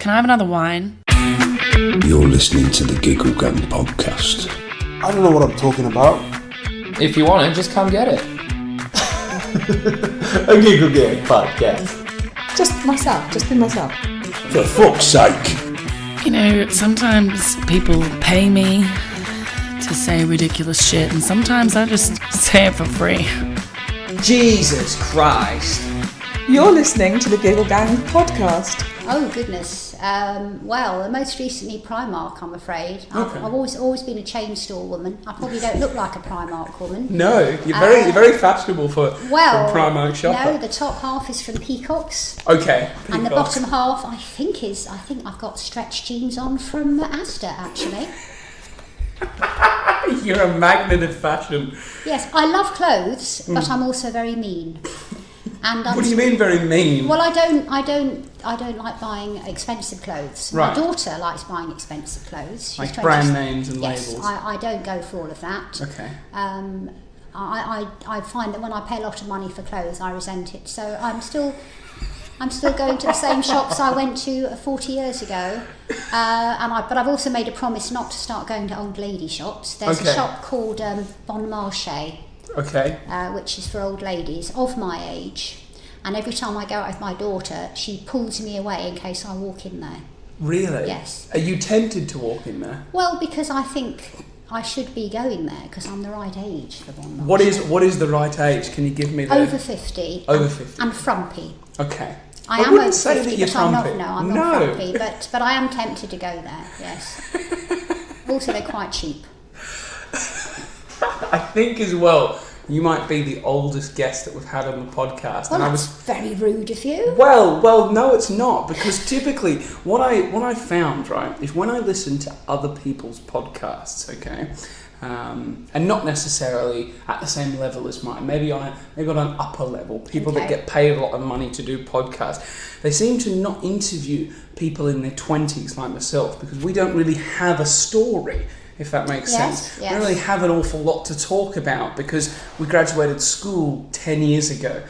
can I have another wine? You're listening to the Giggle Gang podcast. I don't know what I'm talking about. If you want it, just come get it. A Giggle Gang podcast. Just be myself. For fuck's sake. You know, sometimes people pay me to say ridiculous shit, and sometimes I just say it for free. Jesus Christ. You're listening to the Giggle Gang podcast. Oh goodness. Well, most recently Primark, I'm afraid. Okay. I've always been a chain store woman. I probably don't look like a Primark woman. No, you're very fashionable for Primark shopper. No, the top half is from Peacocks. Okay. And the bottom half, I think I've got stretch jeans on from Asda, actually. You're a magnet of fashion. Yes, I love clothes, but I'm also very mean. And What do you mean very mean? Well, I don't like buying expensive clothes. Right. My daughter likes buying expensive clothes. She's Like 20. brand names and Yes, labels. I don't go for all of that. Okay. I find that when I pay a lot of money for clothes, I resent it. So I'm still going to the same shops I went to 40 years ago. But I've also made a promise not to start going to old lady shops. There's a shop called Bon Marché. Okay. Which is for old ladies of my age, and every time I go out with my daughter, she pulls me away in case I walk in there. Really? Yes. Are you tempted to walk in there? Well, because I think I should be going there because I'm the right age for Bon Marché. What is the right age? Can you give me the... Over 50. Over 50. And frumpy. Okay. I am wouldn't over say 50, that you're but I'm not. frumpy. No, I'm not frumpy. But I am tempted to go there. Yes. Also, they're quite cheap. I think as well, you might be the oldest guest that we've had on the podcast. Well, and that's very rude of you. Well, no, it's not, because typically what I found, right, is when I listen to other people's podcasts, okay, and not necessarily at the same level as mine, maybe on an upper level, people that get paid a lot of money to do podcasts, they seem to not interview people in their 20s like myself, because we don't really have a story, if that makes sense. Yes. We don't really have an awful lot to talk about because we graduated school 10 years ago.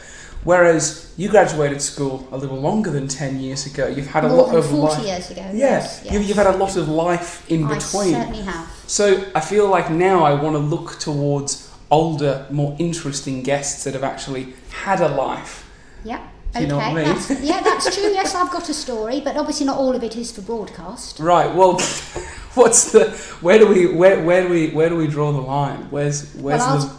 Whereas you graduated school a little longer than 10 years ago. You've had More a lot than of 40 life. years ago. Yeah, Yes. You've had a lot of life in between. I certainly have. So I feel like now I want to look towards older, more interesting guests that have actually had a life. Yeah. Do you know what I mean? That's true. Yes, I've got a story, but obviously not all of it is for broadcast. Right. Well, where do we draw the line?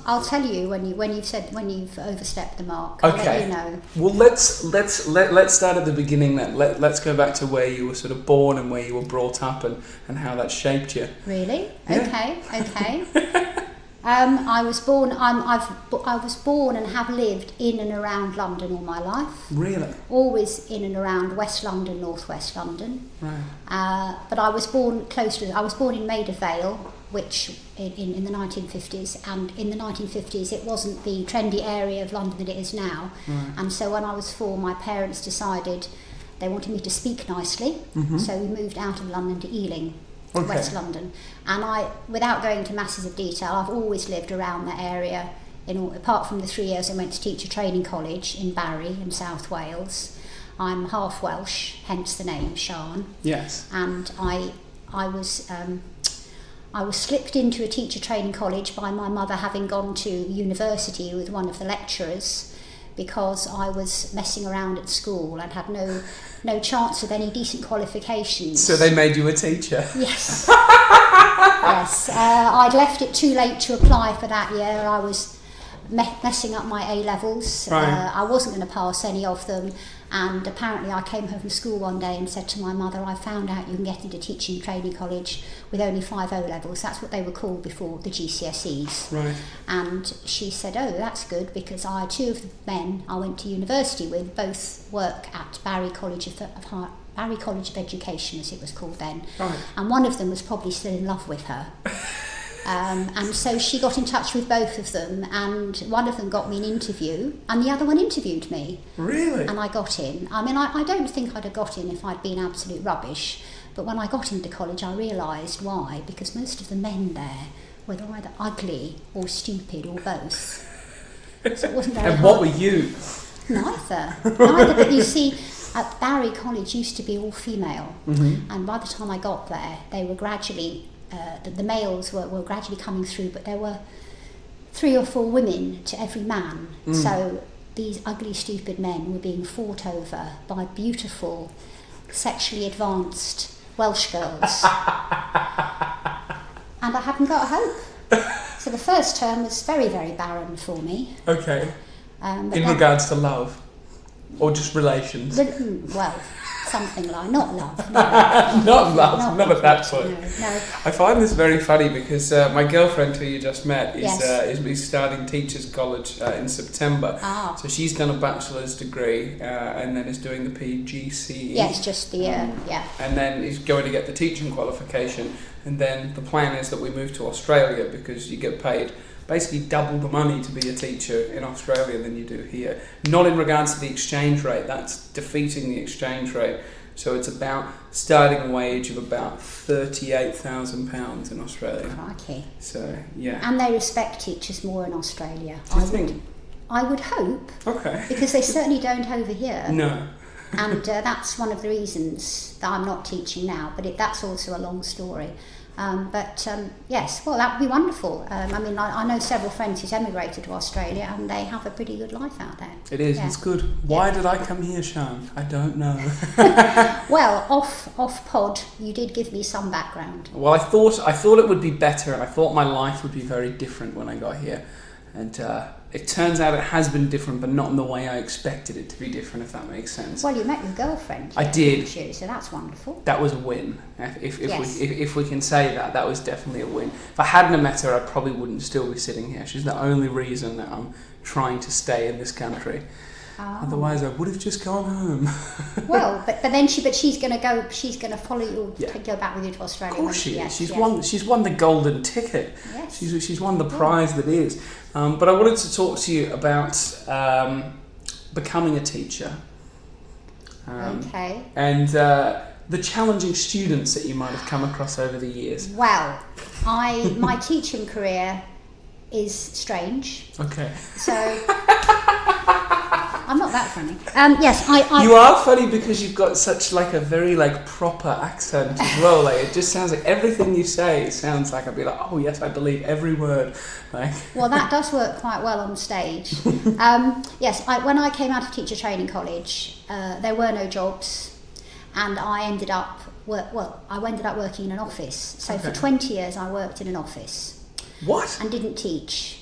I'll tell you when you've overstepped the mark. I'll let you know. Well, let's start at the beginning then. Let's go back to where you were sort of born and where you were brought up and how that shaped you. Really? Yeah. Okay. I was born. I was born and have lived in and around London all my life. Really? Always in and around West London, North West London. Right. But I was born I was born in Maida Vale, which in the 1950s. And in the 1950s, it wasn't the trendy area of London that it is now. Right. And so when I was 4, my parents decided they wanted me to speak nicely. Mm-hmm. So we moved out of London to Ealing. Okay. West London, and without going into masses of detail, I've always lived around the area. Apart from the 3 years I went to teacher training college in Barry in South Wales, I'm half Welsh, hence the name Sian. Yes. And I was slipped into a teacher training college by my mother having gone to university with one of the lecturers, because I was messing around at school and had no chance of any decent qualifications. So they made you a teacher? Yes. Yes. I'd left it too late to apply for that year. I was messing up my A-levels. Right. I wasn't going to pass any of them. And apparently I came home from school one day and said to my mother, I found out you can get into teaching training college with only 5 O-levels. That's what they were called before the GCSEs. Right. And she said, oh, that's good, because 2 of the men I went to university with both work at Barry College of Education, as it was called then. Right. And one of them was probably still in love with her. And so she got in touch with both of them, and one of them got me an interview and the other one interviewed me. Really? And I got in. I mean, I don't think I'd have got in if I'd been absolute rubbish, but when I got into college I realised why, because most of the men there were either ugly or stupid or both. So it wasn't very And hard. what were you? Neither, but you see, at Barry College used to be all female, and by the time I got there, they were gradually, the males were gradually coming through, but there were 3 or 4 women to every man. So these ugly, stupid men were being fought over by beautiful, sexually advanced Welsh girls. And I hadn't got a hope. So the first term was very, very barren for me. Okay. But In then- regards to love? Or just relations? Well, something like, not love. No. Not love, not at that point. No. I find this very funny because my girlfriend, who you just met, Yes. is starting teachers college in September. Ah. So she's done a bachelor's degree and then is doing the PGCE. Yeah, it's just the, yeah. And then is going to get the teaching qualification. And then the plan is that we move to Australia because you get paid basically double the money to be a teacher in Australia than you do here. Not in regards to the exchange rate, that's defeating the exchange rate. So it's about starting wage of about £38,000 in Australia. Crikey. So, yeah. And they respect teachers more in Australia. Do you think? I would hope, Okay. because they certainly don't over here. No. And that's one of the reasons that I'm not teaching now, but that's also a long story. Yes, well, that would be wonderful. I know several friends who's emigrated to Australia and they have a pretty good life out there. It is, Yeah. it's good. Why did I come here, Sian? I don't know. Well, off pod, you did give me some background. Well, I thought it would be better, and I thought my life would be very different when I got here. And it turns out it has been different, but not in the way I expected it to be different, if that makes sense. Well, you met your girlfriend. I did. didn't you? So that's wonderful. That was a win. If Yes. we can say that, that was definitely a win. If I hadn't have met her, I probably wouldn't still be sitting here. She's the only reason that I'm trying to stay in this country. Oh. Otherwise, I would have just gone home. Well, but then she's going to go. She's going to follow you. Yeah. Go back with you to Australia. Of course won't she is. Yes, She's yes. She's won the golden ticket. Yes. She's won the prize that is. But I wanted to talk to you about becoming a teacher. Okay. And the challenging students that you might have come across over the years. Well, my teaching career is strange. Okay. So I'm not that funny. Yes, I. You are funny because you've got such like a very like proper accent as well. Like it just sounds like everything you say sounds like I'd be like, oh yes, I believe every word. Like. Well, that does work quite well on stage. Yes, when I came out of teacher training college, there were no jobs, and I ended up working in an office. So for Okay. 20 years, I worked in an office What? and didn't teach.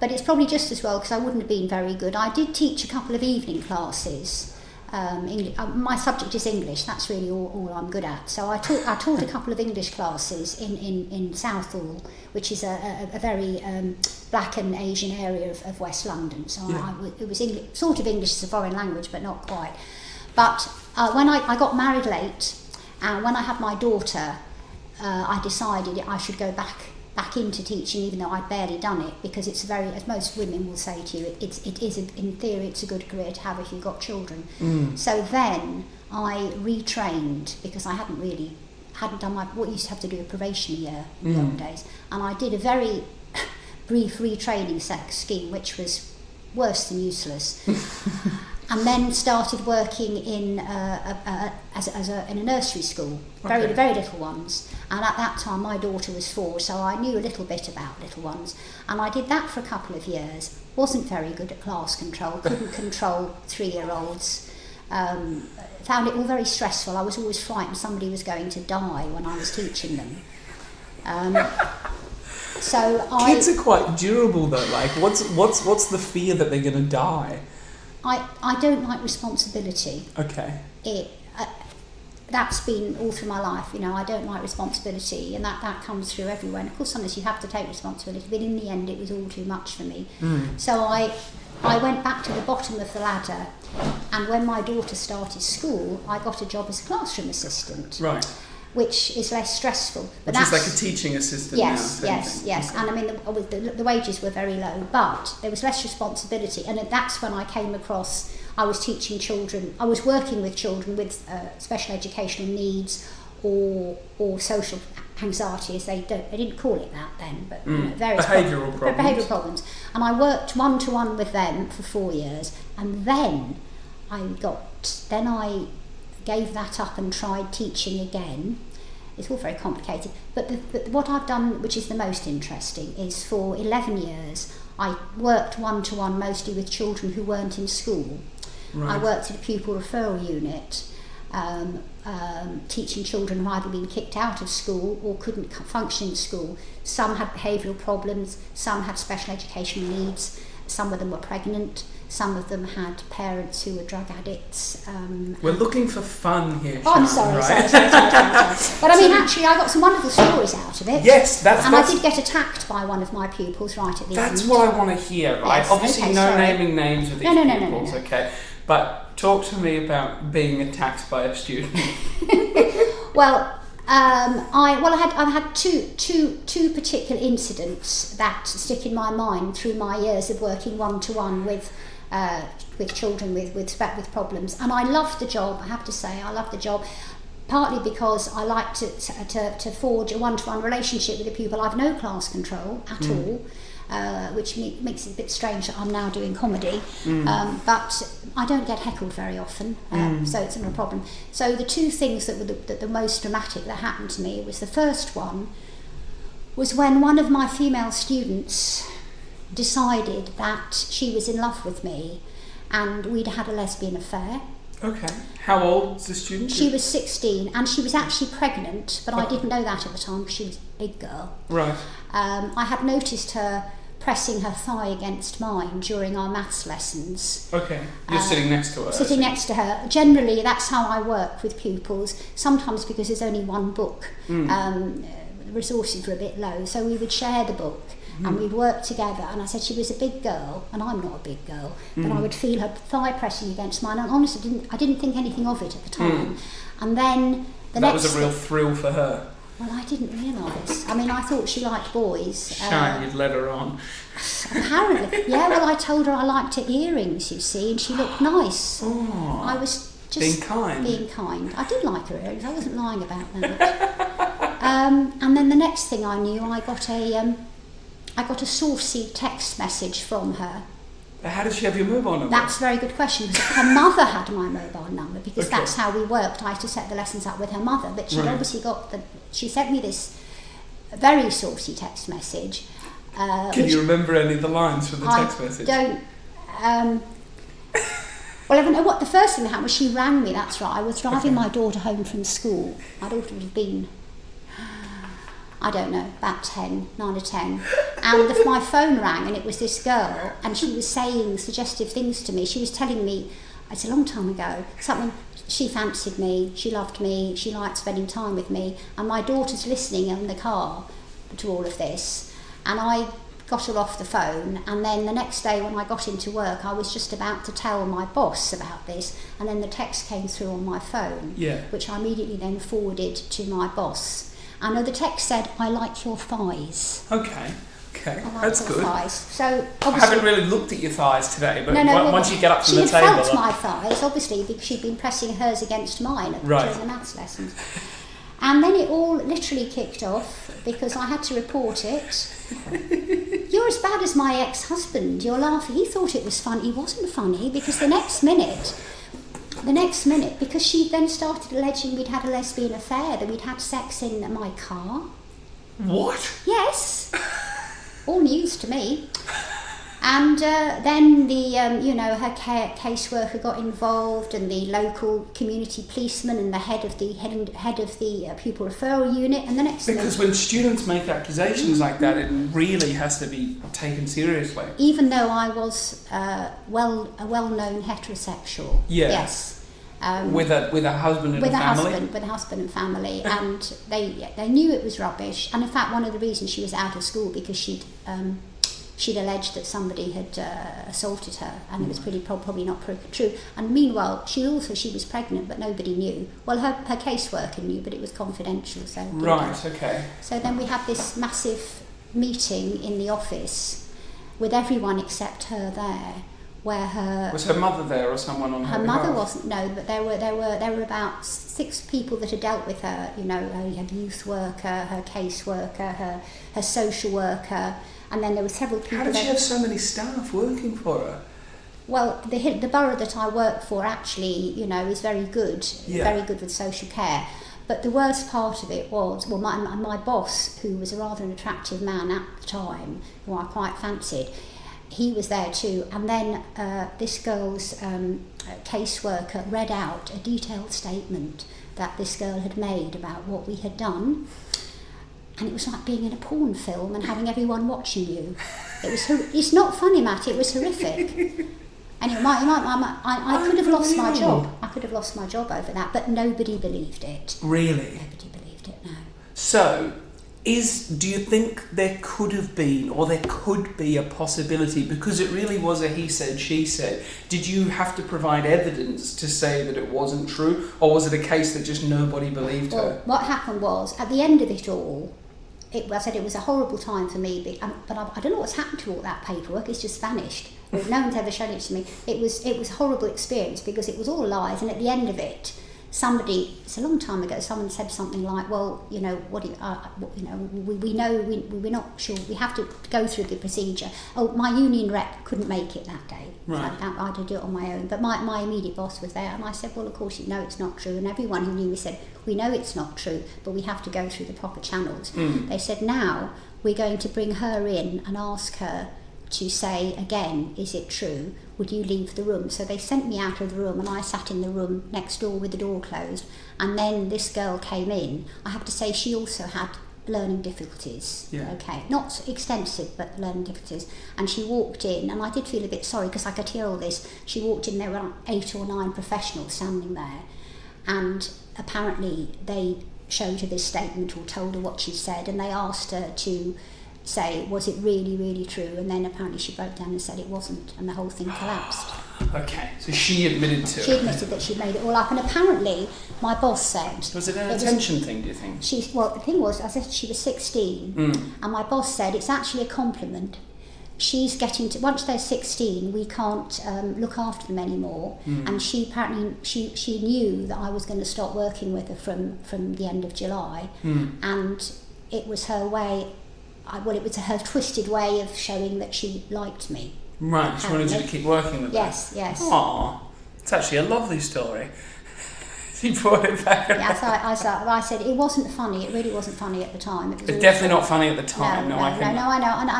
But it's probably just as well because I wouldn't have been very good. I did teach a couple of evening classes. My subject is English. That's really all I'm good at. So I taught a couple of English classes in Southall, which is a very black and Asian area of West London. So Yeah. it was sort of English as a foreign language, but not quite. But when I got married late, and when I had my daughter, I decided I should go back into teaching, even though I'd barely done it, because it's as most women will say to you, it is in theory it's a good career to have if you've got children. So then I retrained because I hadn't done what you used to have to do a probation year in the old days, and I did a very brief retraining scheme, which was worse than useless. And then started working in in a nursery school, very Okay. very little ones. And at that time, my daughter was 4, so I knew a little bit about little ones. And I did that for a couple of years. Wasn't very good at class control. Couldn't control 3-year-olds. Found it all very stressful. I was always frightened somebody was going to die when I was teaching them. Kids are quite durable though. Like, what's the fear that they're going to die? I don't like responsibility. Okay. That's been all through my life, I don't like responsibility, and that comes through everywhere. And of course, sometimes you have to take responsibility, but in the end, it was all too much for me. So I went back to the bottom of the ladder, and when my daughter started school, I got a job as a classroom assistant, Right. which is less stressful. But Which is that's like a teaching assistant yes, now. yes. And I mean, the wages were very low, but there was less responsibility, and that's when I came across. I was teaching children. I was working with children with special educational needs or social anxiety, as they didn't call it that then, but various Behavioural problems. Behavioural problems. And I worked 1-to-1 with them for 4 years, and then I got then I gave that up and tried teaching again. It's all very complicated. But what I've done, which is the most interesting, is for 11 years I worked one-to-one mostly with children who weren't in school. Right. I worked at a pupil referral unit, teaching children who had either been kicked out of school or couldn't function in school. Some had behavioural problems, some had special educational needs, some of them were pregnant, some of them had parents who were drug addicts. We're looking for fun here, Oh, I'm Sian, sorry, right? sorry. But I mean, actually, I got some wonderful stories out of it. Yes, And I did get attacked by one of my pupils right at the end. That's what I want to hear, right? Yes, Obviously, okay, no sorry. naming names of these No. pupils, okay? But talk to me about being attacked by a student. Well, I've had two particular incidents that stick in my mind through my years of working one-to-one with children with problems, and I love the job. I have to say, I love the job. Partly because I like to forge a one-to-one relationship with the pupil. I've no class control at all, which makes it a bit strange that I'm now doing comedy. But I don't get heckled very often, so it's not a problem. So the two things that were the most dramatic that happened to me was, the first one was when one of my female students decided that she was in love with me and we'd had a lesbian affair. Okay. How old was the student? She was 16 and she was actually pregnant, but I didn't know that at the time because she was a big girl. Right. I had noticed her pressing her thigh against mine during our maths lessons. Okay. You're sitting next to her. Sitting next to her. Generally, that's how I work with pupils, sometimes because there's only one book. The resources were a bit low, so we would share the book. And we'd work together, and I said she was a big girl, and I'm not a big girl, but I would feel her thigh pressing against mine, and honestly I didn't think anything of it at the time. And then that was a real thrill for her. Well, I didn't realise. I mean, I thought she liked boys. Shame you'd let her on. Apparently. Yeah, well, I told her I liked her earrings, you see, and she looked nice. Oh, I was just being kind. Being kind. I did like her earrings, I wasn't lying about that. And then the next thing I knew, I got a saucy text message from her. How did she have your mobile number? That's a very good question, because her mother had my mobile number, because that's how we worked. I used to set the lessons up with her mother, but she'd obviously she sent me this very saucy text message. Can you remember any of the lines from the text message? I don't. Well, I don't know what the first thing that happened was. She rang me, that's right. I was driving my daughter home from school. My daughter would have been, I don't know, about 9 or 10. And my phone rang, and it was this girl, and she was saying suggestive things to me. She was telling me, it's a long time ago, something, she fancied me, she loved me, she liked spending time with me, and my daughter's listening in the car to all of this. And I got her off the phone, and then the next day when I got into work, I was just about to tell my boss about this, and then the text came through on my phone, which I immediately then forwarded to my boss. I know the text said, "I like your thighs." Okay, that's good. Thighs. So I haven't really looked at your thighs today, but once you get up from the table... She had felt my thighs, obviously, because she'd been pressing hers against mine during the maths lessons. And then it all literally kicked off, because I had to report it. You're as bad as my ex-husband, you're laughing. He thought it was funny. He wasn't funny, because the next minute, because she then started alleging we'd had a lesbian affair, that we'd had sex in my car. What? Yes. All news to me. And then her caseworker got involved, and the local community policeman, and the head of the pupil referral unit, and the next thing. Because when students make accusations like that, it really has to be taken seriously. Even though I was a well-known heterosexual. Yeah. Yes. With a husband and a family? With a husband and family, and they knew it was rubbish. And in fact, one of the reasons she was out of school, because she'd alleged that somebody had assaulted her, and it was probably not true. And meanwhile, she was pregnant, but nobody knew. Well, her caseworker knew, but it was confidential. So okay. So then we had this massive meeting in the office with everyone except her there. Was her mother there, or someone on her behalf? Her mother wasn't, no, but there were about 6 people that had dealt with her. You had youth worker, her caseworker, her social worker, and then there were several people. How did she have so many staff working for her? Well, the borough that I work for actually, you know, is very good, very good with social care. But the worst part of it was, well, my boss, who was a rather an attractive man at the time, who I quite fancied, he was there too. And then this girl's caseworker read out a detailed statement that this girl had made about what we had done. And it was like being in a porn film and having everyone watching you. It's not funny, Matt, it was horrific. Anyway, I could have lost my job. I could have lost my job over that, but nobody believed it. Really? Nobody believed it, no. So, do you think there could have been, or there could be a possibility, because it really was a he said, she said, did you have to provide evidence to say that it wasn't true, or was it a case that just nobody believed her? What happened was, at the end of it all, I said it was a horrible time for me, but I don't know what's happened to all that paperwork. It's just vanished. No one's ever shown it to me. It was a horrible experience because it was all lies, and at the end of it, it's a long time ago, someone said something like, well, you know, we know we're not sure, we have to go through the procedure. Oh, my union rep couldn't make it that day. Right. I had to do it on my own, but my immediate boss was there, and I said, well, of course you know it's not true, and everyone who knew me said, we know it's not true, but we have to go through the proper channels. They said, now we're going to bring her in and ask her to say again, is it true? Would you leave the room? So they sent me out of the room, and I sat in the room next door with the door closed, and then this girl came in. I have to say she also had learning difficulties. Okay, not extensive, but learning difficulties. And she walked in, and I did feel a bit sorry because I could hear all this. She walked in, there were 8 or 9 professionals standing there, and apparently they showed her this statement or told her what she said, and they asked her to say, was it really, really true? And then apparently she broke down and said it wasn't, and the whole thing collapsed. Okay, so she admitted to it. She admitted that she'd made it all up, and apparently my boss said... Was it an attention thing, do you think? Well, the thing was, I said she was 16, and my boss said it's actually a compliment. She's getting to, once they're 16, we can't look after them anymore. And she apparently, she knew that I was going to stop working with her from the end of July, and it was her way... it was her twisted way of showing that she liked me. Right, she wanted you to keep working with her. Yes. Aww, it's actually a lovely story. She brought it back. I said it wasn't funny. It really wasn't funny at the time. It's definitely not funny at the time. No, I know, and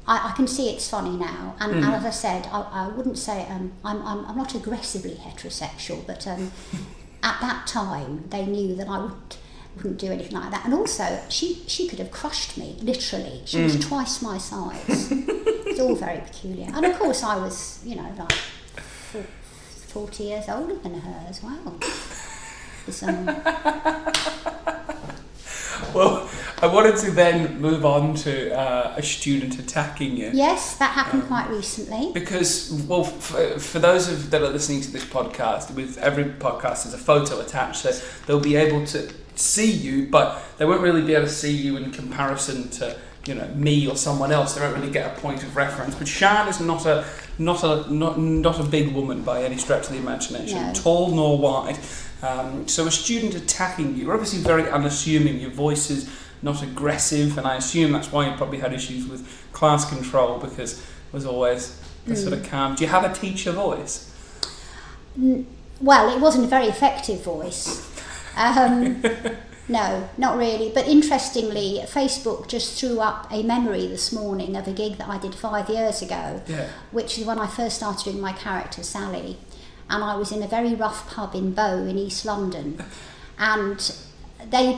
I can see it's funny now. And as I said, I wouldn't say I'm not aggressively heterosexual, but at that time they knew that I wouldn't do anything like that. And also, she could have crushed me, literally. She was twice my size. It's all very peculiar. And of course I was, you know, like 40 years older than her as well. Well, I wanted to then move on to a student attacking you. Yes, that happened quite recently. Because, well, for those that are listening to this podcast, with every podcast there's a photo attached, so they'll be able to see you, but they won't really be able to see you in comparison to, you know, me or someone else. They won't really get a point of reference. But Sian is not a big woman by any stretch of the imagination, no. Tall nor wide. So a student attacking you, you're obviously very unassuming. Your voice is not aggressive, and I assume that's why you probably had issues with class control, because it was always the sort of calm. Do you have a teacher voice? Well, it wasn't a very effective voice. No, not really. But interestingly, Facebook just threw up a memory this morning of a gig that I did 5 years ago, which is when I first started doing my character, Sally. And I was in a very rough pub in Bow in East London. And have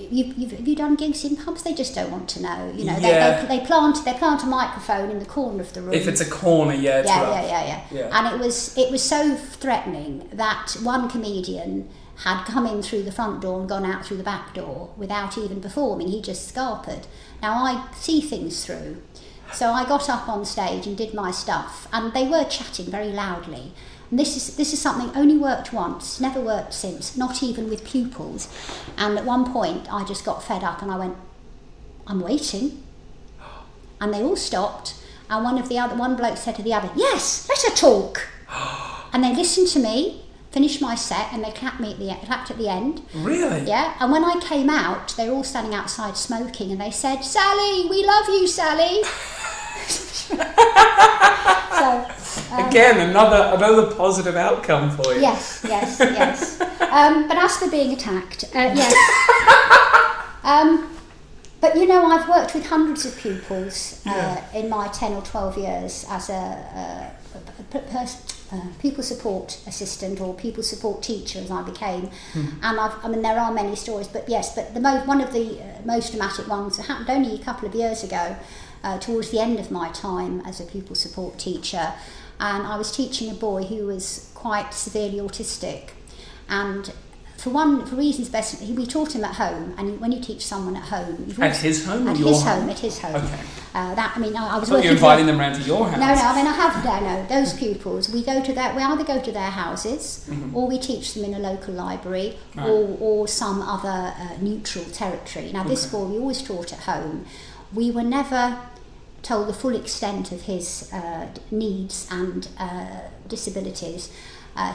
you done gigs in pubs? They just don't want to know. You know, they plant a microphone in the corner of the room. If it's a corner, it's rough. Yeah. And it was so threatening that one comedian had come in through the front door and gone out through the back door without even performing. He just scarpered. Now I see things through. So I got up on stage and did my stuff, and they were chatting very loudly. And this is something only worked once, never worked since, not even with pupils. And at one point I just got fed up and I went, I'm waiting. And they all stopped, and one bloke said to the other, yes, let her talk. And they listened to me, finished my set, and they clapped at the end. Really? Yeah. And when I came out, they were all standing outside smoking, and they said, Sally, we love you, Sally. Again, another positive outcome for you. Yes. But as for being attacked, yes. But you know, I've worked with hundreds of pupils in my 10 or 12 years as a pupil support assistant or pupil support teacher, as I became. And there are many stories, but yes, but one of the most dramatic ones happened only a couple of years ago, towards the end of my time as a pupil support teacher, and I was teaching a boy who was quite severely autistic, and for reasons best, we taught him at home, and when you teach someone at home, at his home or at your his home? At his home. Okay. I was thought you were inviting them round to your house. No. Those pupils, we either go to their houses, or we teach them in a local library, or some other neutral territory. Now, this boy we always taught at home. We were never told the full extent of his needs and disabilities.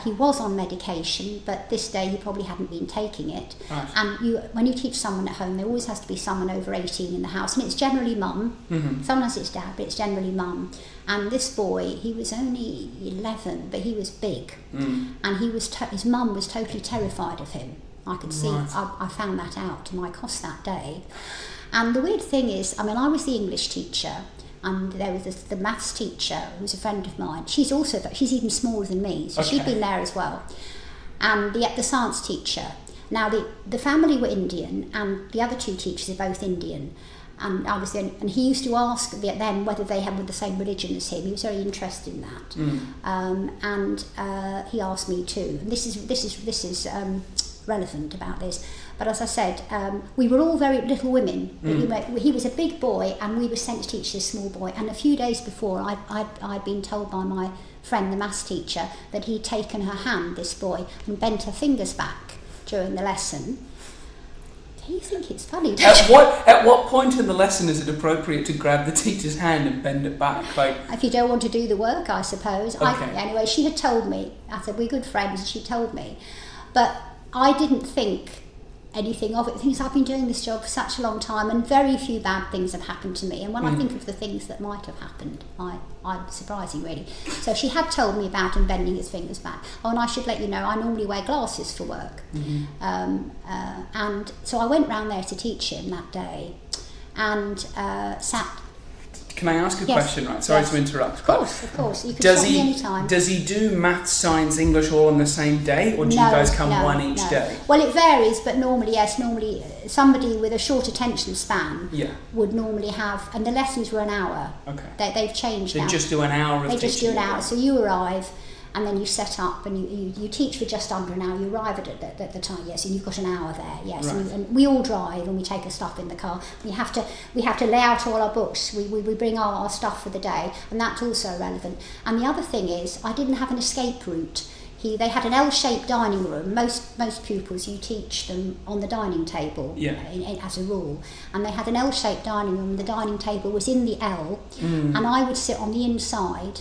He was on medication, but this day he probably hadn't been taking it. Right. And when you teach someone at home, there always has to be someone over 18 in the house, and it's generally mum. Sometimes it's dad, but it's generally mum. And this boy, he was only 11, but he was big, and his mum was totally terrified of him. I could see. I found that out to my cost that day. And the weird thing is, I was the English teacher, and there was the maths teacher who was a friend of mine. She's even smaller than me, so she'd been there as well. And the science teacher. Now the family were Indian, and the other two teachers are both Indian. And and he used to ask them whether they had the same religion as him. He was very interested in that, and he asked me too. And this is relevant about this. But as I said, we were all very little women. He was a big boy, and we were sent to teach this small boy. And a few days before, I'd been told by my friend, the maths teacher, that he'd taken her hand, this boy, and bent her fingers back during the lesson. Do you think it's funny? At what point in the lesson is it appropriate to grab the teacher's hand and bend it back? If you don't want to do the work, I suppose. Okay. Anyway, she had told me. I said, we're good friends, and she told me. But I didn't think anything of it. The thing is, I've been doing this job for such a long time, and very few bad things have happened to me. And when I think of the things that might have happened, I'm surprising, really. So she had told me about him bending his fingers back. Oh, and I should let you know, I normally wear glasses for work. And so I went round there to teach him that day, and sat. Can I ask a question? Right, sorry to interrupt. Of course. You can stop me any time. Does he do maths, science, English all on the same day, or do you guys come one each day? Well, it varies, but normally, yes. Normally, somebody with a short attention span would normally have, and the lessons were an hour. Okay. They've changed now. They just do an hour of teaching. They just do an hour. So you arrive, and then you set up, and you teach for just under an hour. You arrive at the time, yes, and you've got an hour there, yes. Right. And we all drive, and we take our stuff in the car. We have to lay out all our books. We bring our stuff for the day, and that's also relevant. And the other thing is, I didn't have an escape route. They had an L-shaped dining room. Most pupils, you teach them on the dining table, as a rule. And they had an L-shaped dining room. The dining table was in the L, and I would sit on the inside.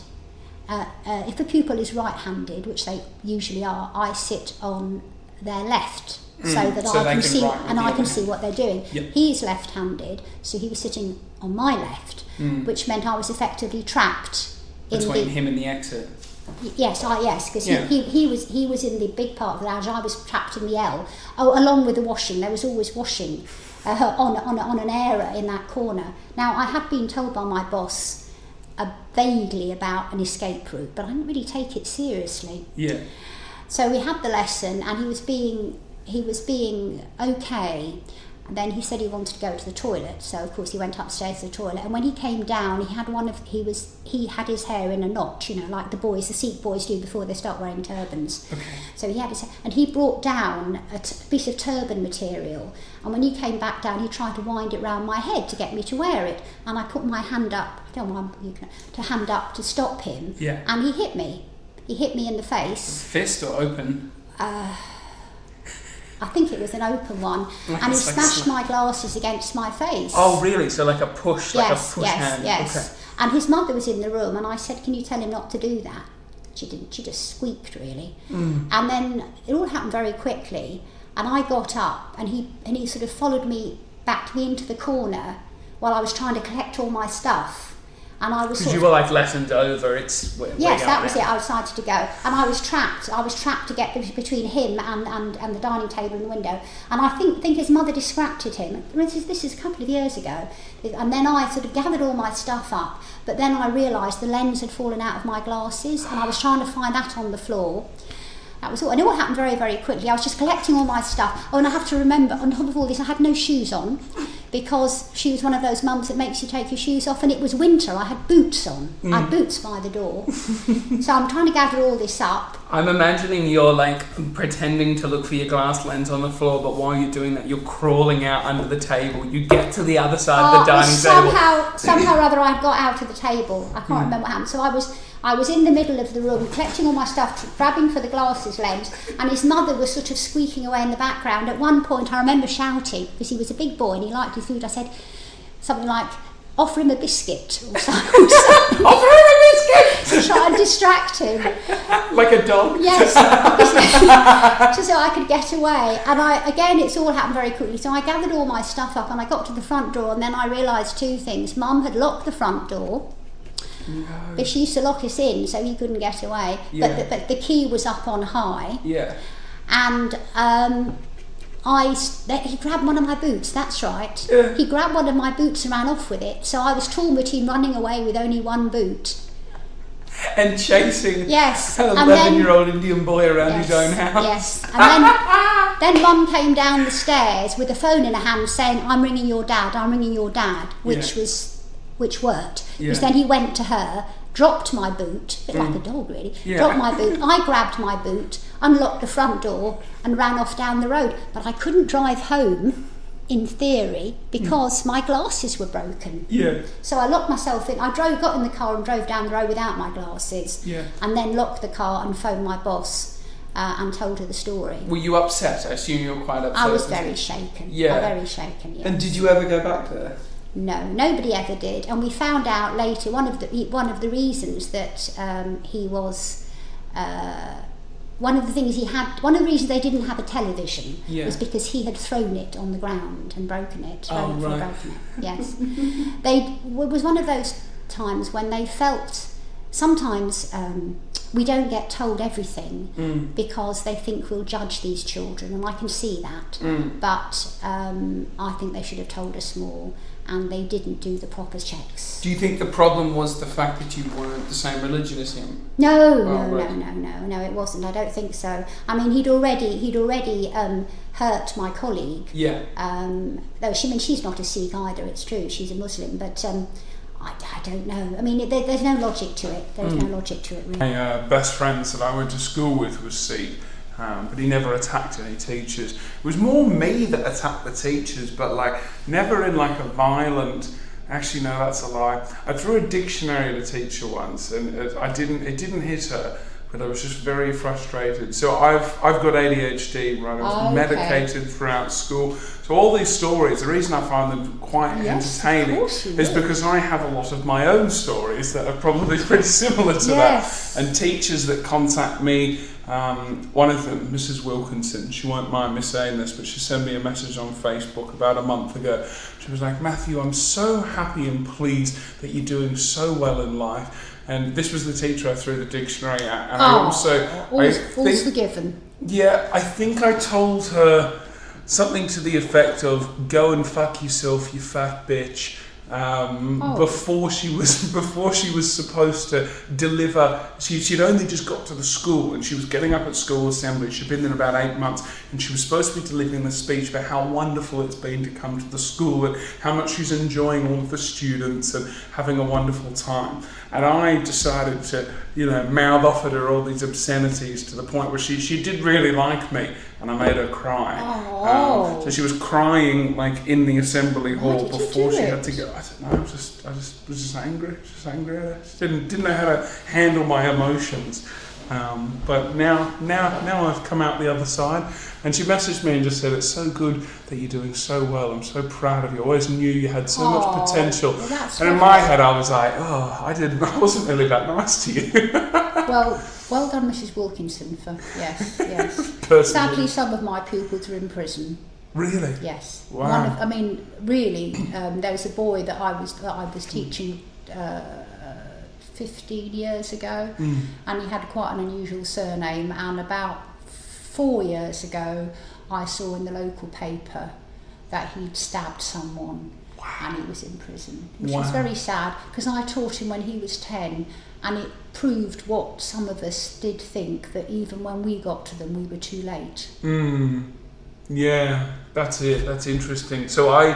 If a pupil is right-handed, which they usually are, I sit on their left, so that I can see, and I can see what they're doing. Yep. He is left-handed, so he was sitting on my left, which meant I was effectively trapped between him and the exit. Yes, because he was in the big part of the lounge. I was trapped in the L. Oh, along with the washing, there was always washing on an area in that corner. Now, I had been told by my boss vaguely about an escape route, but I didn't really take it seriously. Yeah. So we had the lesson, and he was being okay. And then he said he wanted to go to the toilet, so of course he went upstairs to the toilet. And when he came down, he had his hair in a knot, like the Sikh boys do before they start wearing turbans. Okay. So he had his hair, and he brought down a piece of turban material. And when he came back down, he tried to wind it round my head to get me to wear it. And I put my hand up, to stop him. Yeah. And he hit me. He hit me in the face. Fist or open? I think it was an open one, and he smashed my glasses against my face. Oh, really? So like a push hand? Yes. Okay. And his mother was in the room, and I said, "Can you tell him not to do that?" She didn't. She just squeaked, really. And then it all happened very quickly, and I got up, and he sort of followed me, backed me into the corner while I was trying to collect all my stuff. And I was Because you were like lessons over. Yes, that was it. I decided to go, and I was trapped. I was trapped to get between him and the dining table and the window. And I think his mother distracted him. This is a couple of years ago, and then I sort of gathered all my stuff up. But then I realised the lens had fallen out of my glasses, and I was trying to find that on the floor. That was all, and it all happened very, very quickly. I was just collecting all my stuff. Oh, and I have to remember, on top of all this, I had no shoes on, because she was one of those mums that makes you take your shoes off, and it was winter. I had boots on. I had boots by the door. So I'm trying to gather all this up. I'm imagining you're like pretending to look for your glass lens on the floor, but while you're doing that, you're crawling out under the table. You get to the other side of the dining table. Somehow or other, I got out of the table. I can't remember what happened. So I was in the middle of the room, collecting all my stuff, grabbing for the glasses lens, and his mother was sort of squeaking away in the background. At one point, I remember shouting, because he was a big boy and he liked his food. I said something like, "Offer him a biscuit," or something. Offer him a biscuit! To try and distract him. Like a dog? Yes. Just so I could get away. And it's all happened very quickly. So I gathered all my stuff up and I got to the front door, and then I realised two things. Mum had locked the front door. No. But she used to lock us in so he couldn't get away. Yeah. But the key was up on high. Yeah. And he grabbed one of my boots, that's right. Yeah. He grabbed one of my boots and ran off with it. So I was torn between running away with only one boot. And chasing yes. an 11-year-old Indian boy around his own house. Yes. And then Mum came down the stairs with a phone in her hand saying, "I'm ringing your dad, I'm ringing your dad," which worked. Because then he went to her, dropped my boot, a bit like a dog really, dropped my boot, I grabbed my boot, unlocked the front door and ran off down the road. But I couldn't drive home, in theory, because my glasses were broken. Yeah. So I locked myself in. I got in the car and drove down the road without my glasses. Yeah. And then locked the car and phoned my boss and told her the story. Were you upset? I assume you were quite upset. I was very shaken. Yeah. Very shaken, yes. And did you ever go back there? No, nobody ever did. And we found out later one of the reasons that he was... one of the reasons they didn't have a television was because he had thrown it on the ground and broken it. Broken it. Yes. It was one of those times when they felt sometimes we don't get told everything because they think we'll judge these children, and I can see that. But I think they should have told us more, and they didn't do the proper checks. Do you think the problem was the fact that you weren't the same religion as him? No, it wasn't. I don't think so. I mean, he'd already hurt my colleague. Yeah. Though she's not a Sikh either. It's true, she's a Muslim, but. I don't know. I mean, there's no logic to it. There's no logic to it, really. My best friends that I went to school with was Sikh, but he never attacked any teachers. It was more me that attacked the teachers, but like never in like a violent. Actually, no, that's a lie. I threw a dictionary at a teacher once, and it didn't hit her, but I was just very frustrated. So I've got ADHD, right? I was medicated throughout school. So all these stories, the reason I find them quite entertaining is because I have a lot of my own stories that are probably pretty similar to that. And teachers that contact me, one of them, Mrs. Wilkinson, she won't mind me saying this, but she sent me a message on Facebook about a month ago. She was like, "Matthew, I'm so happy and pleased that you're doing so well in life." And this was the teacher I threw the dictionary at. And all's forgiven. Yeah, I think I told her something to the effect of "Go and fuck yourself, you fat bitch." Before she was supposed to deliver, she'd only just got to the school and she was getting up at school assembly. She'd been there about 8 months and she was supposed to be delivering the speech about how wonderful it's been to come to the school and how much she's enjoying all of the students and having a wonderful time. And I decided to, mouth off at her all these obscenities to the point where she did really like me, and I made her cry. So she was crying like in the assembly hall before she had to go. I don't know. I was just angry. Just angry at her. Just didn't know how to handle my emotions. But now I've come out the other side. And she messaged me and just said, "It's so good that you're doing so well. I'm so proud of you. I always knew you had so much potential." Well, and in my head, I was like, I wasn't really that nice to you. Well done, Mrs. Wilkinson, for yes. Personally. Sadly, some of my pupils are in prison. Really? Yes. Wow. There was a boy that I was teaching 15 years ago, and he had quite an unusual surname. And about 4 years ago, I saw in the local paper that he'd stabbed someone, and he was in prison, which was very sad, because I taught him when he was 10, and it proved what some of us did think, that even when we got to them, we were too late. Yeah, that's it. That's interesting. So I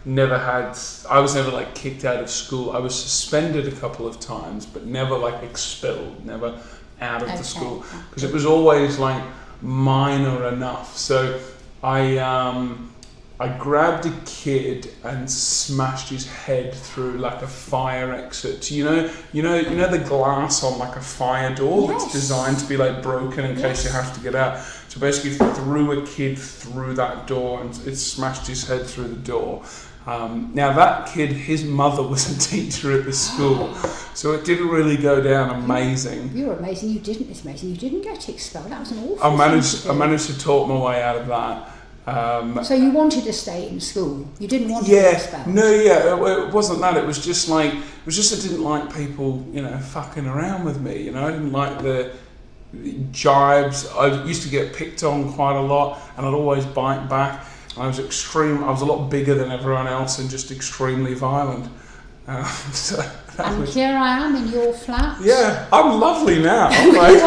was never like kicked out of school. I was suspended a couple of times, but never like expelled, never out of the school, because it was always like minor enough. So I grabbed a kid and smashed his head through like a fire exit. You know the glass on like a fire door that's designed to be like broken in case you have to get out. So basically threw a kid through that door, and it smashed his head through the door. Now that kid, his mother was a teacher at the school, so it didn't really go down amazing. You were amazing. It's amazing you didn't get expelled. That was an awful I managed to talk my way out of that. So you wanted to stay in school. You didn't want to get expelled. It wasn't that. It was just I didn't like people, fucking around with me. I didn't like the jibes. I used to get picked on quite a lot, and I'd always bite back. I was extreme. I was a lot bigger than everyone else, and just extremely violent. Here I am in your flat. Yeah, I'm lovely now. You are,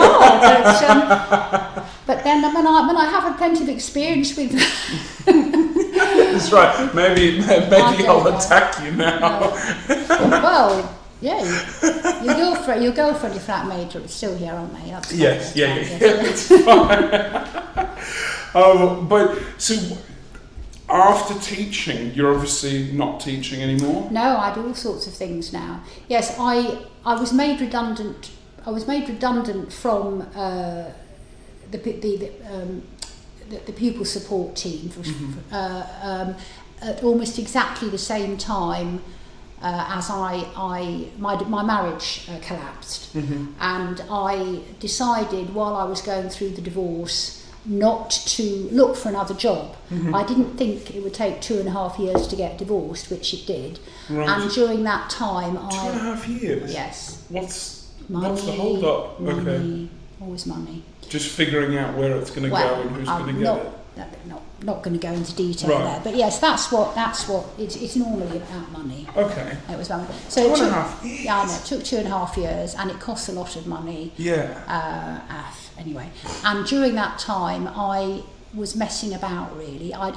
but then when I have plenty of experience with. That's right. Maybe I'll attack you now. No. Well, yeah. Your girlfriend, your flatmate, are still here, aren't they? That's yes. Yeah. It's fine. But so. After teaching, you're obviously not teaching anymore? No, I do all sorts of things now. Yes, I was made redundant. I was made redundant from the pupil support team at almost exactly the same time as my marriage collapsed, and I decided while I was going through the divorce not to look for another job. I didn't think it would take 2.5 years to get divorced, which it did. Right. And during that time, 2.5 years? Yes. What's the hold up? Money, always money. Just figuring out where it's going to go and who's going to get it. Not going to go into detail there, but yes, that's what it's normally about money. Okay. It was money. So 2.5 years. Yeah, I know. It took 2.5 years, and it costs a lot of money. Yeah. Anyway, and during that time, I was messing about. Really, what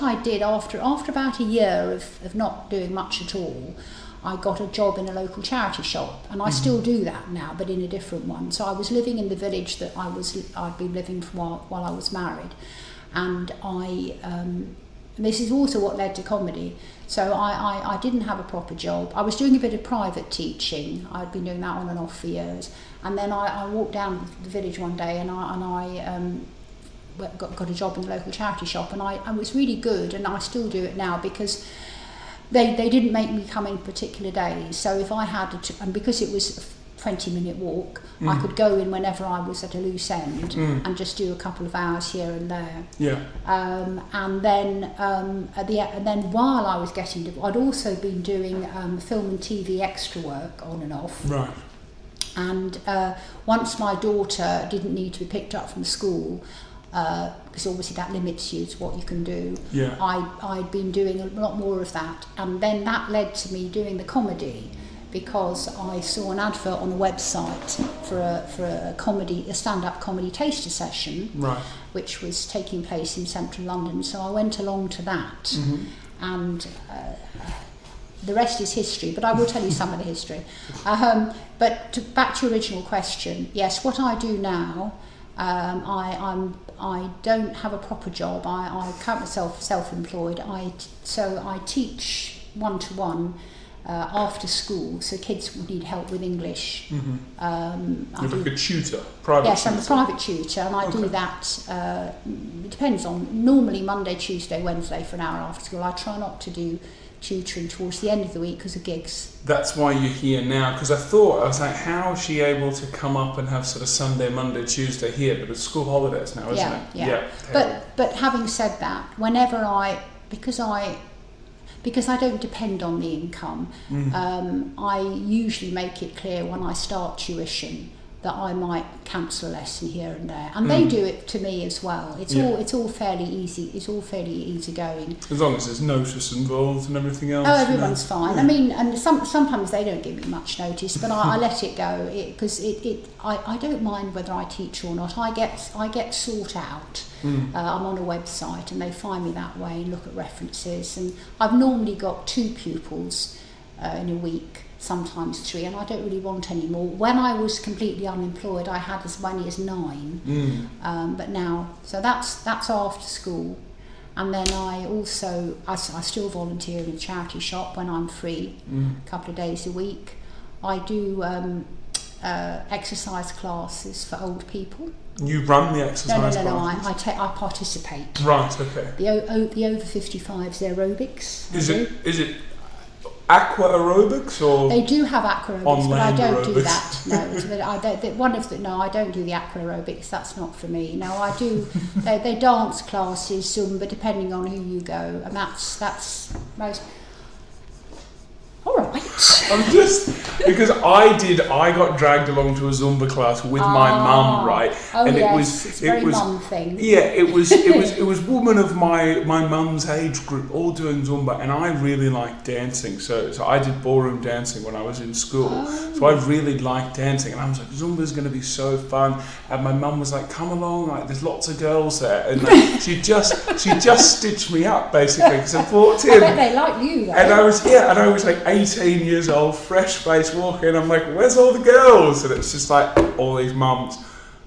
I did after about a year of not doing much at all, I got a job in a local charity shop, and I still do that now, but in a different one. So I was living in the village that I'd been living while I was married, and this is also what led to comedy. So I didn't have a proper job. I was doing a bit of private teaching. I'd been doing that on and off for years, and then I walked down the village one day, and I got a job in the local charity shop, and I was really good, and I still do it now because they didn't make me come in particular days. So if I had and because it was a 20-minute walk, I could go in whenever I was at a loose end and just do a couple of hours here and there. Yeah. And then while I was getting I'd also been doing film and TV extra work on and off. Right. And once my daughter didn't need to be picked up from school, because obviously that limits you to what you can do. Yeah. I'd been doing a lot more of that, and then that led to me doing the comedy, because I saw an advert on a website for a stand-up comedy taster session, right, which was taking place in central London. So I went along to that, and the rest is history. But I will tell you some of the history. But back to your original question, yes, what I do now. I don't have a proper job. I count myself self-employed. So I teach one-to-one after school, so kids would need help with English. You're like a tutor, private. Yes, tutor. I'm a private tutor, and I do that. It depends on normally Monday, Tuesday, Wednesday for an hour after school. I try not to do tutoring towards the end of the week because of gigs. That's why you're here now, because I was like, how is she able to come up and have sort of Sunday, Monday, Tuesday here? But it's school holidays now, isn't it? Yeah. But having said that, whenever because I don't depend on the income. I usually make it clear when I start tuition that I might cancel a lesson here and there, and they do it to me as well. It's all fairly easy. It's all fairly easy going. As long as there's notice involved and everything else. Oh, everyone's fine. I mean, and sometimes they don't give me much notice, but I let it go because I don't mind whether I teach or not. I get sought out. I'm on a website and they find me that way and look at references. And I've normally got 2 pupils in a week. Sometimes 3, and I don't really want any more. When I was completely unemployed, I had as many as 9, but now, so that's after school, and then I still volunteer in a charity shop when I'm free, a couple of days a week. I do exercise classes for old people. You run the exercise No. classes? I participate. Right. Okay. The over 55s aerobics. Is it aqua aerobics or they do have aqua aerobics, but I don't do aerobics? that. No, I don't do the aqua aerobics. That's not for me. No, I do. they dance classes, Zumba, depending on who you go, and that's most. All right. I'm just because I got dragged along to a Zumba class with my mum, right? Oh, and yes, it's a very was mum thing. Yeah, it was women of my mum's age group all doing Zumba, and I really liked dancing. So I did ballroom dancing when I was in school. So I really liked dancing, and I was like, Zumba's going to be so fun. And my mum was like, come along, like there's lots of girls there, and like, she just stitched me up basically because I 14. I bet they like you though. And I was like 18 years old, fresh face walking. I'm like, where's all the girls? And it's just like all these mums.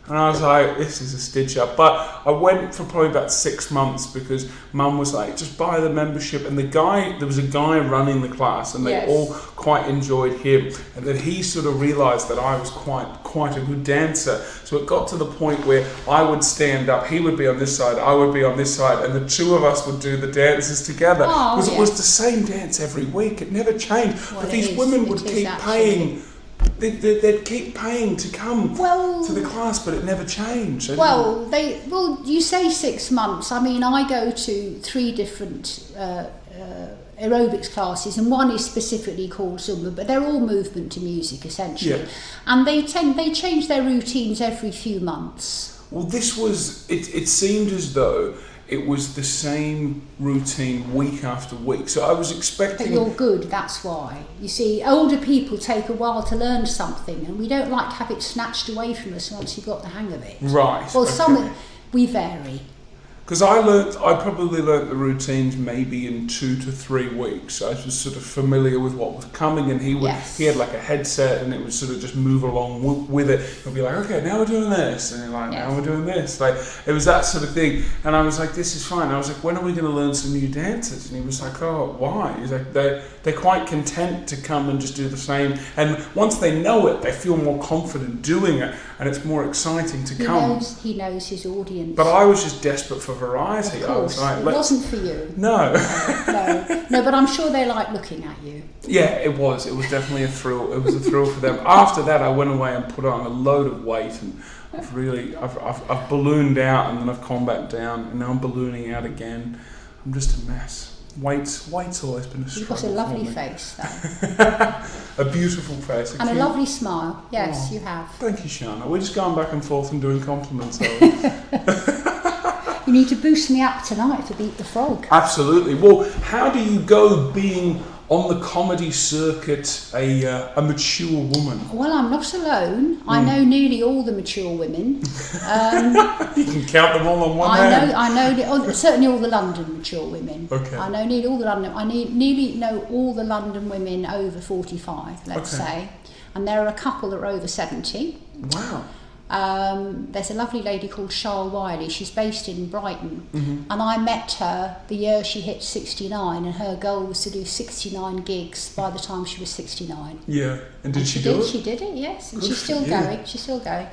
And I was like, this is a stitch up. But I went for probably about 6 months because mum was like, just buy the membership. And there was a guy running the class and they all quite enjoyed him. And then he sort of realised that I was quite a good dancer. So it got to the point where I would stand up, he would be on this side, I would be on this side, and the 2 of us would do the dances together. Because it was the same dance every week. It never changed. Well, but these women would keep paying. They'd keep paying to come to the class, but it never changed. Well, you say 6 months. I mean, I go to 3 different aerobics classes, and one is specifically called Zumba, but they're all movement to music essentially, and they change their routines every few months. Well, this was it seemed as though it was the same routine week after week. So I was expecting... But you're good, that's why. You see, older people take a while to learn something, and we don't like to have it snatched away from us once you've got the hang of it. Right. Well, we vary. Because I probably learnt the routines maybe in 2 to 3 weeks. I was sort of familiar with what was coming, and he had like a headset, and it would sort of just move along with it. He'd be like, okay, now we're doing this, and you're like, now we're doing this. Like it was that sort of thing, and I was like, this is fine. I was like, when are we going to learn some new dances? And he was like, oh, why? He's like, they're quite content to come and just do the same, and once they know it, they feel more confident doing it, and it's more exciting to come. He knows his audience. But I was just desperate for variety. Of course, I was like, it wasn't for you. No. No, but I'm sure they like looking at you. Yeah, it was. It was definitely a thrill. It was a thrill for them. After that, I went away and put on a load of weight, and I've ballooned out, and then I've come back down, and now I'm ballooning out again. I'm just a mess. Weight's always been a struggle. You've got a lovely face, though. A beautiful face. And a lovely smile. Yes, you have. Thank you, Shana. We're just going back and forth and doing compliments. You need to boost me up tonight to beat the frog. Absolutely. Well, how do you go being on the comedy circuit a mature woman? Well, I'm not alone. I know nearly all the mature women. You can count them all on one hand. I know certainly all the London mature women. Okay. I know nearly all the London. Nearly know all the London women over 45, let's say, and there are a couple that are over 70. Wow. There's a lovely lady called Charles Wiley. She's based in Brighton, and I met her the year she hit 69, and her goal was to do 69 gigs by the time she was 69. Yeah, and did she do it? She did it, yes, and Good she's still for you. going. She's still going.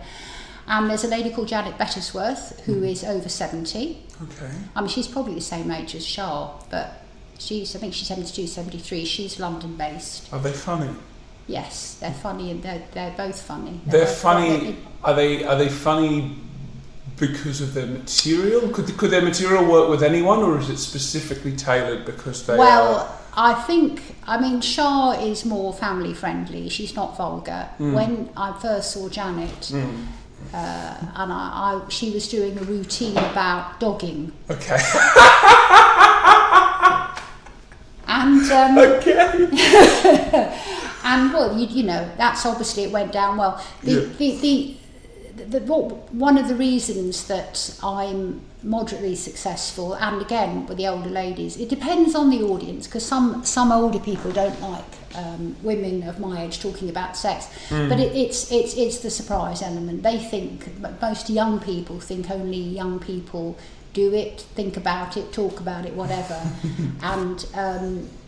And there's a lady called Janet Bettersworth who is over 70. Okay. I mean, she's probably the same age as Charles, but I think she's 72, 73. She's London based. Are they funny? Yes, they're funny, and they're both funny. They're funny. Are they funny because of their material? Could their material work with anyone, or is it specifically tailored because they are? I mean, Shah is more family friendly. She's not vulgar. When I first saw Janet, and she was doing a routine about dogging. Okay. And Okay. and well, you know, that's obviously it went down well. One of the reasons that I'm moderately successful, and again with the older ladies, it depends on the audience, because some older people don't like women of my age talking about sex, but it's the surprise element. They think, most young people think only young people do it, think about it, talk about it, whatever, and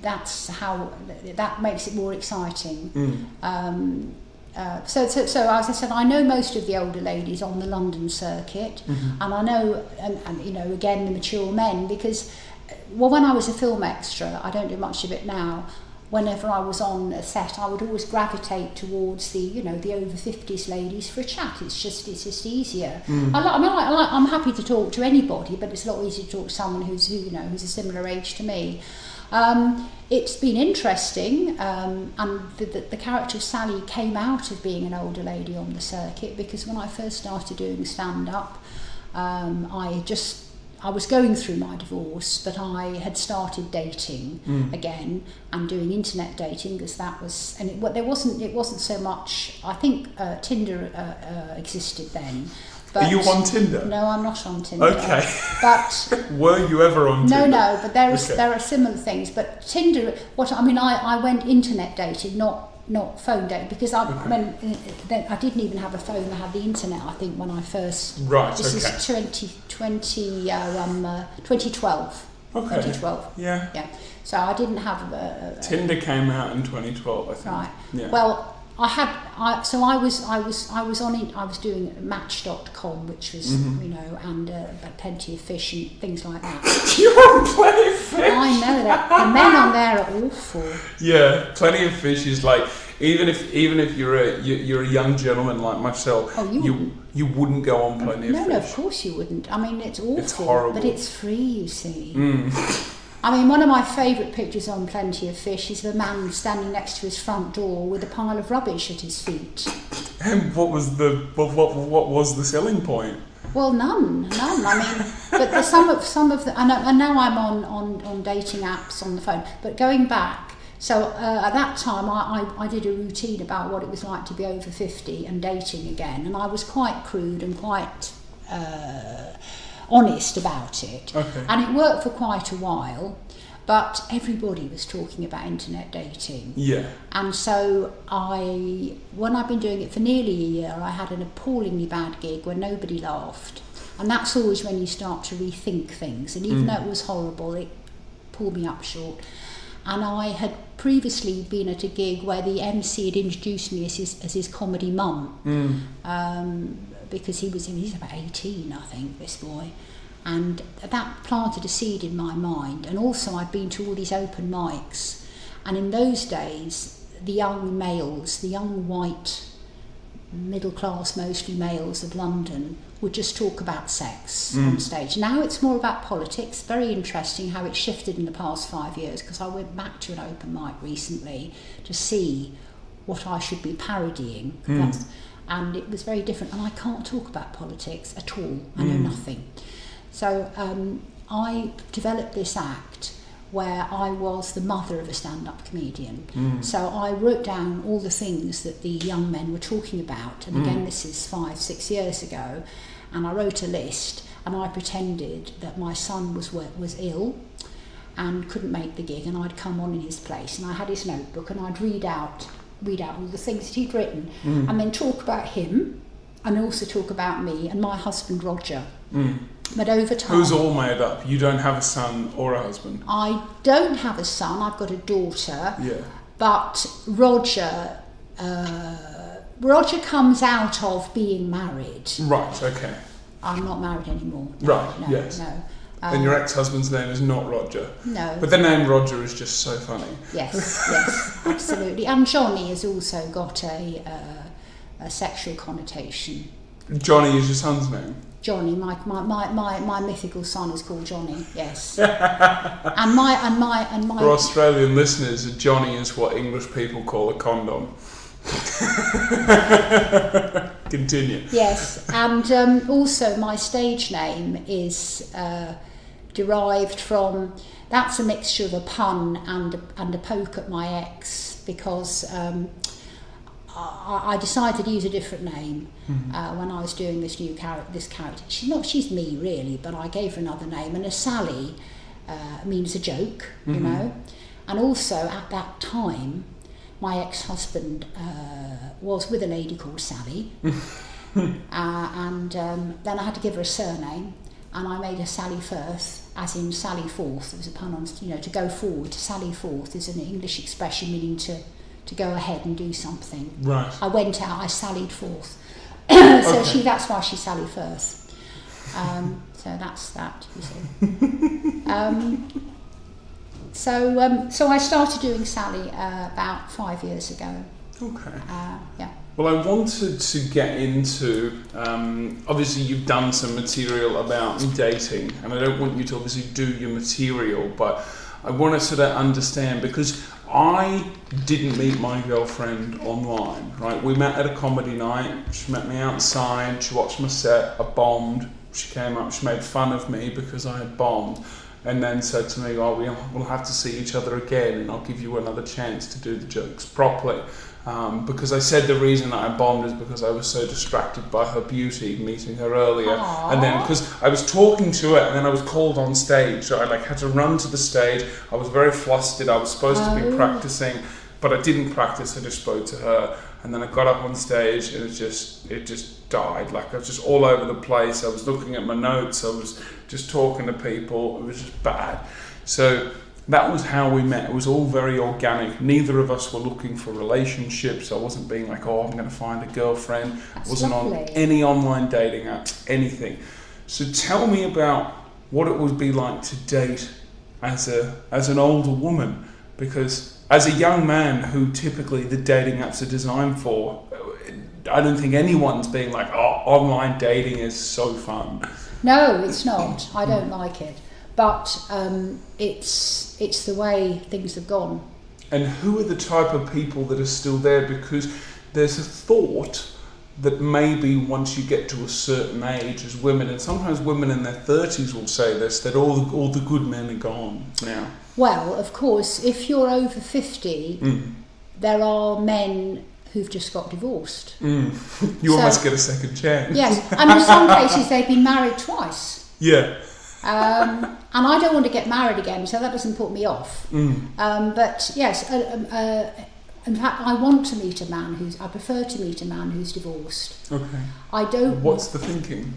that's how that makes it more exciting. So as I said, I know most of the older ladies on the London circuit, and I know, and you know, again, the mature men, because, well, when I was a film extra, I don't do much of it now. Whenever I was on a set, I would always gravitate towards the, you know, the over 50s ladies for a chat. It's just easier. I'm happy to talk to anybody, but it's a lot easier to talk to someone who's a similar age to me. It's been interesting, and the character of Sally came out of being an older lady on the circuit, because when I first started doing stand-up, I was going through my divorce, but I had started dating again and doing internet dating, because that was, and it wasn't so much. I think Tinder existed then. But are you on Tinder? No, I'm not on Tinder. Okay. But were you ever on Tinder? No, but there are similar things. But Tinder, I went internet dating, not phone dating, because I didn't even have a phone. I had the internet, I think, when I first. Right. This is 2012. Okay. 2012. Yeah. Yeah. So I didn't have Tinder came out in 2012, I think. Right. Yeah. Well, I was doing Match.com, which was and Plenty of Fish and things like that. You were on Plenty of Fish. I know that the men on there are awful. Yeah, Plenty of Fish is like, even if you're a young gentleman like myself, you wouldn't go on Plenty of Fish. No, of course you wouldn't. I mean, it's awful. It's horrible. But it's free, you see. I mean, one of my favourite pictures on Plenty of Fish is of a man standing next to his front door with a pile of rubbish at his feet. And what was the selling point? Well, none. I mean, but there's some of the. And now I'm on dating apps on the phone. But going back, so at that time I did a routine about what it was like to be over 50 and dating again, and I was quite crude and quite honest about it. Okay. And it worked for quite a while, but everybody was talking about internet dating. Yeah. And so when I've been doing it for nearly a year, I had an appallingly bad gig where nobody laughed. And that's always when you start to rethink things. And even though it was horrible, it pulled me up short. And I had previously been at a gig where the MC had introduced me as his comedy mum. Because he's about 18, I think, this boy. And that planted a seed in my mind. And also I'd been to all these open mics. And in those days, the young males, the young white, middle class, mostly males of London, would just talk about sex on stage. Now it's more about politics. Very interesting how it's shifted in the past 5 years, because I went back to an open mic recently to see what I should be parodying. And it was very different. And I can't talk about politics at all. I know nothing. So I developed this act where I was the mother of a stand-up comedian. So I wrote down all the things that the young men were talking about. And again, this is 5-6 years ago. And I wrote a list, and I pretended that my son was ill and couldn't make the gig, and I'd come on in his place. And I had his notebook, and I'd read out all the things that he'd written, and then talk about him, and also talk about me and my husband Roger. But over time, Who's all made up? You don't have a son or a husband? I don't have a son. I've got a daughter. Yeah. But Roger comes out of being married. Right. Okay. I'm not married anymore. Right. No, Yes. No. And your ex-husband's name is not Roger. No. But the name Roger is just so funny. Yes, absolutely. And Johnny has also got a sexual connotation. Johnny is your son's name? Johnny, my mythical son is called Johnny. Yes, and my. For Australian listeners, a Johnny is what English people call a condom. Continue. Yes, and also my stage name is derived from. That's a mixture of a pun and a poke at my ex, because I decided to use a different name when I was doing this character. She's me really, but I gave her another name, and a Sally means a joke, you know. And also at that time, my ex-husband was with a lady called Sally, and then I had to give her a surname, and I made her Sally Firth, as in Sally Forth. There was a pun on, to go forward. Sally Forth is an English expression meaning to go ahead and do something. Right. I went out, I sallied forth. So okay. That's why she's Sally Firth. So that's that, you see. So I started doing Sally about 5 years ago. Okay. Yeah. Well, I wanted to get into, obviously you've done some material about dating, and I don't want you to obviously do your material, but I want to sort of understand, because I didn't meet my girlfriend online, right? We met at a comedy night, she met me outside, she watched my set, I bombed, she came up, she made fun of me because I had bombed, and then said to me, oh, we'll have to see each other again, and I'll give you another chance to do the jokes properly. Because I said the reason that I bombed is because I was so distracted by her beauty, meeting her earlier. Aww. And then because I was talking to her and then I was called on stage, so I had to run to the stage. I was very flustered. I was supposed to be practicing, but I didn't practice. I just spoke to her, and then I got up on stage and it just died. Like I was just all over the place. I was looking at my notes. I was just talking to people. It was just bad. So that was how we met. It was all very organic. Neither of us were looking for relationships. I wasn't being like, oh, I'm going to find a girlfriend. That's I wasn't lovely. on any online dating app, anything. So tell me about what it would be like to date as an older woman, because as a young man who typically the dating apps are designed for, I don't think anyone's being like, oh, online dating is so fun. No, it's not. I don't like it. But it's the way things have gone. And who are the type of people that are still there? Because there's a thought that maybe once you get to a certain age as women, and sometimes women in their 30s will say this, that all the good men are gone now. Well, of course, if you're over 50, there are men who've just got divorced. You almost get a second chance. Yes, and in some cases they've been married twice. Yeah. And I don't want to get married again, so that doesn't put me off. But yes, in fact, I want to meet a man I prefer to meet a man who's divorced. Okay. I don't. What's the thinking?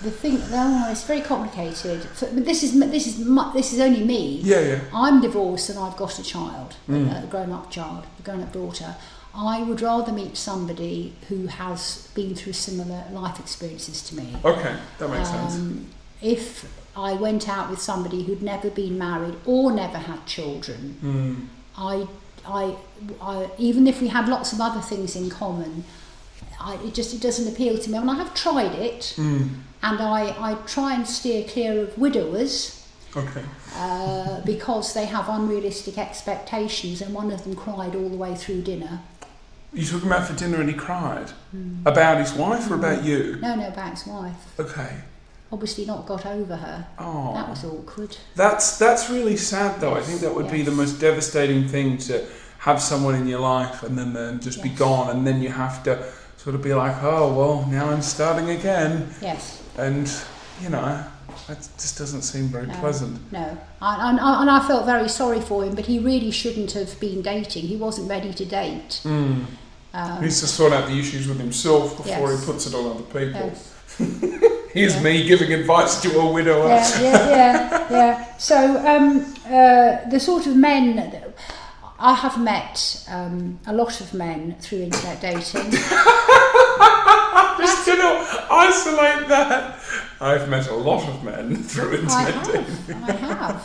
It's very complicated. This is only me. Yeah. I'm divorced and I've got a child, a grown-up daughter. I would rather meet somebody who has been through similar life experiences to me. Okay, that makes sense. If I went out with somebody who'd never been married or never had children, I even if we had lots of other things in common, it doesn't appeal to me. I mean, I have tried it, and I try and steer clear of widowers. Okay. Because they have unrealistic expectations, and one of them cried all the way through dinner. You took him out for dinner and he cried? About his wife or about you? No, about his wife. Okay. Obviously not got over her. Oh. That was awkward. That's really sad though. I think that would be the most devastating thing, to have someone in your life and then just be gone, and then you have to sort of be like, oh, well, now I'm starting again. Yes. And, that just doesn't seem very pleasant. No. And I felt very sorry for him, but he really shouldn't have been dating. He wasn't ready to date. He needs to sort out the issues with himself before he puts it on other people. Yes. Here's me giving advice to a widower. Yeah. So the sort of men I have met, a lot of men through internet dating. Just to isolate that. I've met a lot of men through internet dating. I have.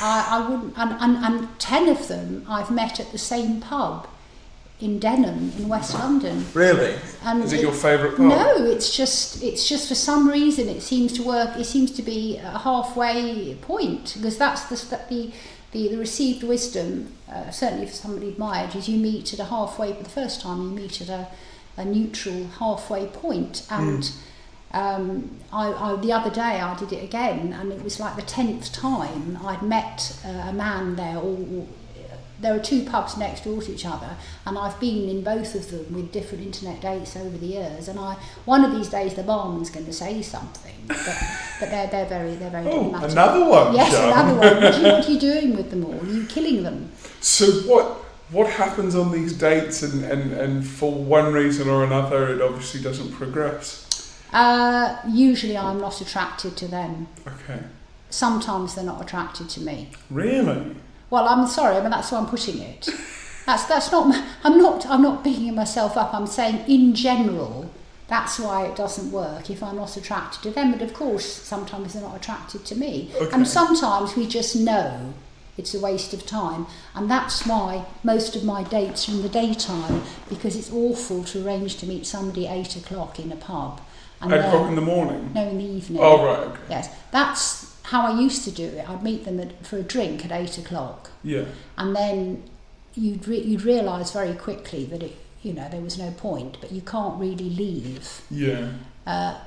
I wouldn't, and 10 of them I've met at the same pub in Denham in West London. Really? And is it your favourite pub? No, it's just for some reason it seems to work. It seems to be a halfway point, because that's the received wisdom, certainly for somebody of my age, is you meet at a halfway. For the first time, you meet at a neutral halfway point. And I the other day I did it again, and it was like the 10th time I'd met a man there. There are two pubs next door to each other, and I've been in both of them with different internet dates over the years. And one of these days the barman's going to say something, but they're very diplomatic. Another one. Yes, John. another one. What are you doing with them all? Are you killing them? So what happens on these dates, and for one reason or another, it obviously doesn't progress? Usually I'm not attracted to them. Okay. Sometimes they're not attracted to me. Really? Well, I'm sorry, I mean that's why I'm putting it. That's not. I'm not bigging myself up. I'm saying in general, that's why it doesn't work if I'm not attracted to them. But of course, sometimes they're not attracted to me, Okay. and sometimes we just know it's a waste of time, and that's why most of my dates are in the daytime, because it's awful to arrange to meet somebody at 8 o'clock in a pub. 8 o'clock in the morning? No, in the evening. Oh, right, okay. Yes, that's how I used to do it. I'd meet them for a drink at 8 o'clock. Yeah. And then you'd realise very quickly that there was no point, but you can't really leave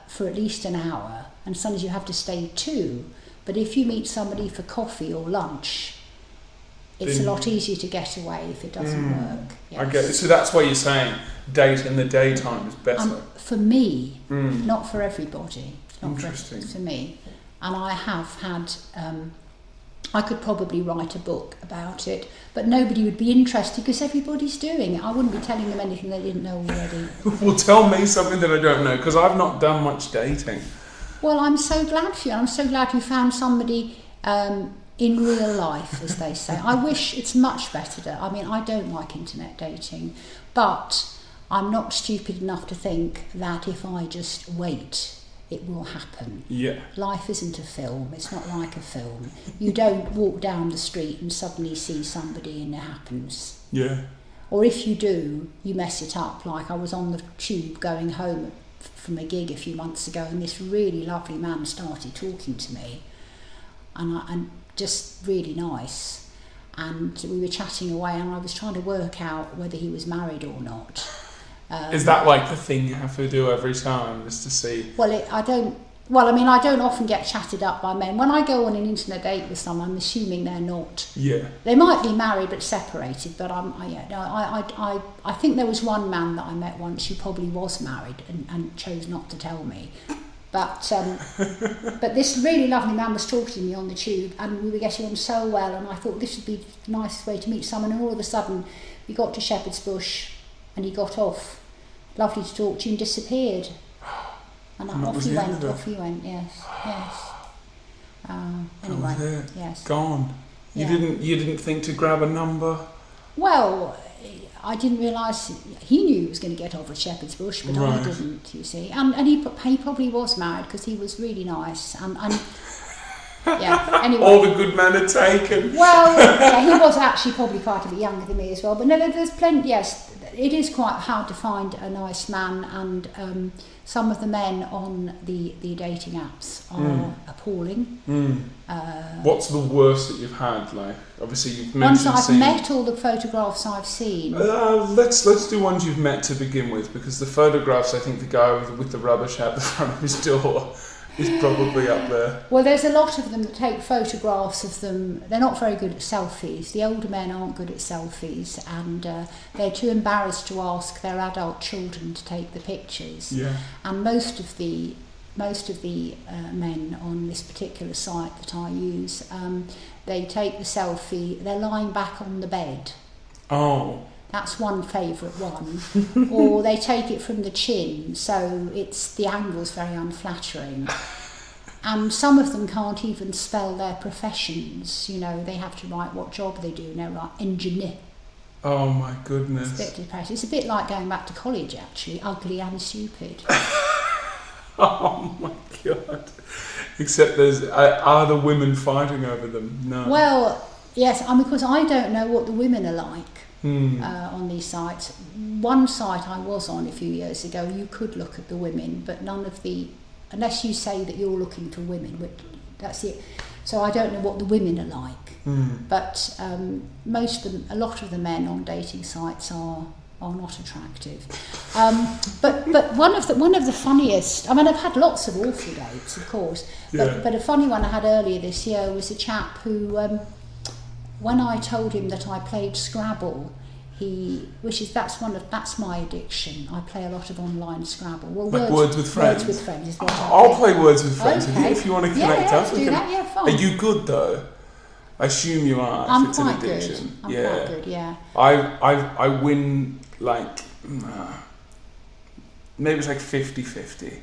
for at least an hour, and sometimes you have to stay 2. But if you meet somebody for coffee or lunch, it's a lot easier to get away if it doesn't work. Yes. I get it. So that's why you're saying date in the daytime is better. For me, not for everybody. Not Interesting. For me. And I have had, I could probably write a book about it, but nobody would be interested because everybody's doing it. I wouldn't be telling them anything they didn't know already. Well, tell me something that I don't know, because I've not done much dating. Well, I'm so glad for you. I'm so glad you found somebody in real life, as they say. I wish it's much better. I mean, I don't like internet dating, but I'm not stupid enough to think that if I just wait, it will happen. Yeah. Life isn't a film. It's not like a film. You don't walk down the street and suddenly see somebody and it happens. Yeah. Or if you do, you mess it up. Like I was on the tube going home from a gig a few months ago, and this really lovely man started talking to me, and just really nice. And we were chatting away, and I was trying to work out whether he was married or not. Is that like the thing you have to do every time, is to see? I don't often get chatted up by men. When I go on an internet date with someone, I'm assuming they're not. Yeah. They might be married but separated, but I think there was one man that I met once who probably was married and chose not to tell me. But this really lovely man was talking to me on the tube, and we were getting on so well, and I thought this would be the nicest way to meet someone, and all of a sudden we got to Shepherd's Bush and he got off. Lovely to talk to you, and disappeared. And off he went, yes. Anyway, yes. Gone. You didn't think to grab a number? Well, I didn't realise he knew he was going to get off at Shepherd's Bush, but I didn't, you see. And he probably was married, because he was really nice. And yeah, anyway. All the good men are taken. Well, yeah, he was actually probably quite a bit younger than me as well. But no, there's plenty, yes. It is quite hard to find a nice man, and some of the men on the dating apps are appalling. What's the worst that you've had? Like, obviously you've mentioned Ones I've met, or the photographs I've seen? Let's do ones you've met to begin with, because the photographs, I think the guy with the rubbish at the front of his door is probably up there. Well, there's a lot of them that take photographs of them. They're not very good at selfies. The older men aren't good at selfies, and they're too embarrassed to ask their adult children to take the pictures. Yeah. And most of the men on this particular site that I use, they take the selfie. They're lying back on the bed. Oh. That's one favourite one. Or they take it from the chin, so the angle's very unflattering. And some of them can't even spell their professions. They have to write what job they do, and they write engineer. Oh my goodness. It's a bit depressing. It's a bit like going back to college, actually, ugly and stupid. Oh my God. Except are the women fighting over them? No. Well, yes, because I don't know what the women are like. on these sites. One site I was on a few years ago, you could look at the women, but none of the, unless you say that you're looking for women, which, that's it. So I don't know what the women are like, but a lot of the men on dating sites are not attractive. But one of the funniest, I mean, I've had lots of awful dates, of course, but a funny one I had earlier this year was a chap who, when I told him that I played Scrabble, that's my addiction. I play a lot of online Scrabble. Well, like Words with Friends. Words with Friends is what I'll play Words with Friends with you if you want to connect up. Let's do that. Yeah, fine. Are you good though? I assume you are. I'm if it's quite an addiction. good. I'm quite good. Yeah. I win like maybe it's like 50-50.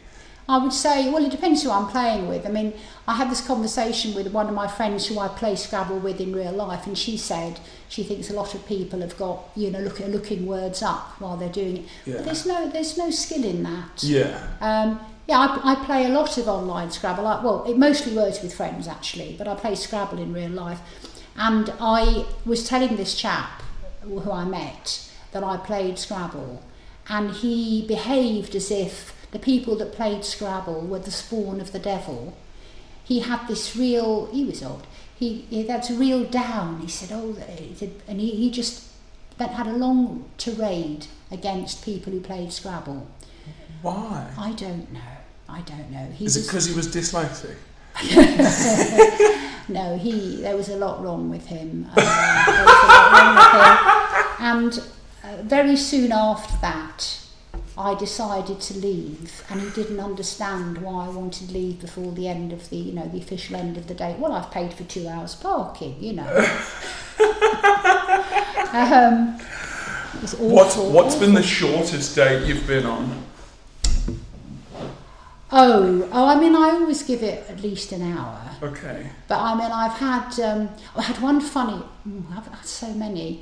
I would say, well, it depends who I'm playing with. I mean, I had this conversation with one of my friends who I play Scrabble with in real life, and she said she thinks a lot of people have got, looking words up while they're doing it. Yeah. But there's no skill in that. Yeah. I play a lot of online Scrabble. Mostly Words with Friends actually, but I play Scrabble in real life. And I was telling this chap who I met that I played Scrabble, and he behaved as if the people that played Scrabble were the spawn of the devil. He had this real, he was odd, that's a real down. He said, and he just had a long tirade against people who played Scrabble. Why? I don't know. Is it because he was dyslexic? No, there was a lot wrong with him. And very soon after that, I decided to leave, and he didn't understand why I wanted to leave before the end of the official end of the day. Well, I've paid for 2 hours parking, It was awful. What's been the shortest date you've been on? I mean, I always give it at least an hour. Okay. But I mean, I had one funny. I've had so many.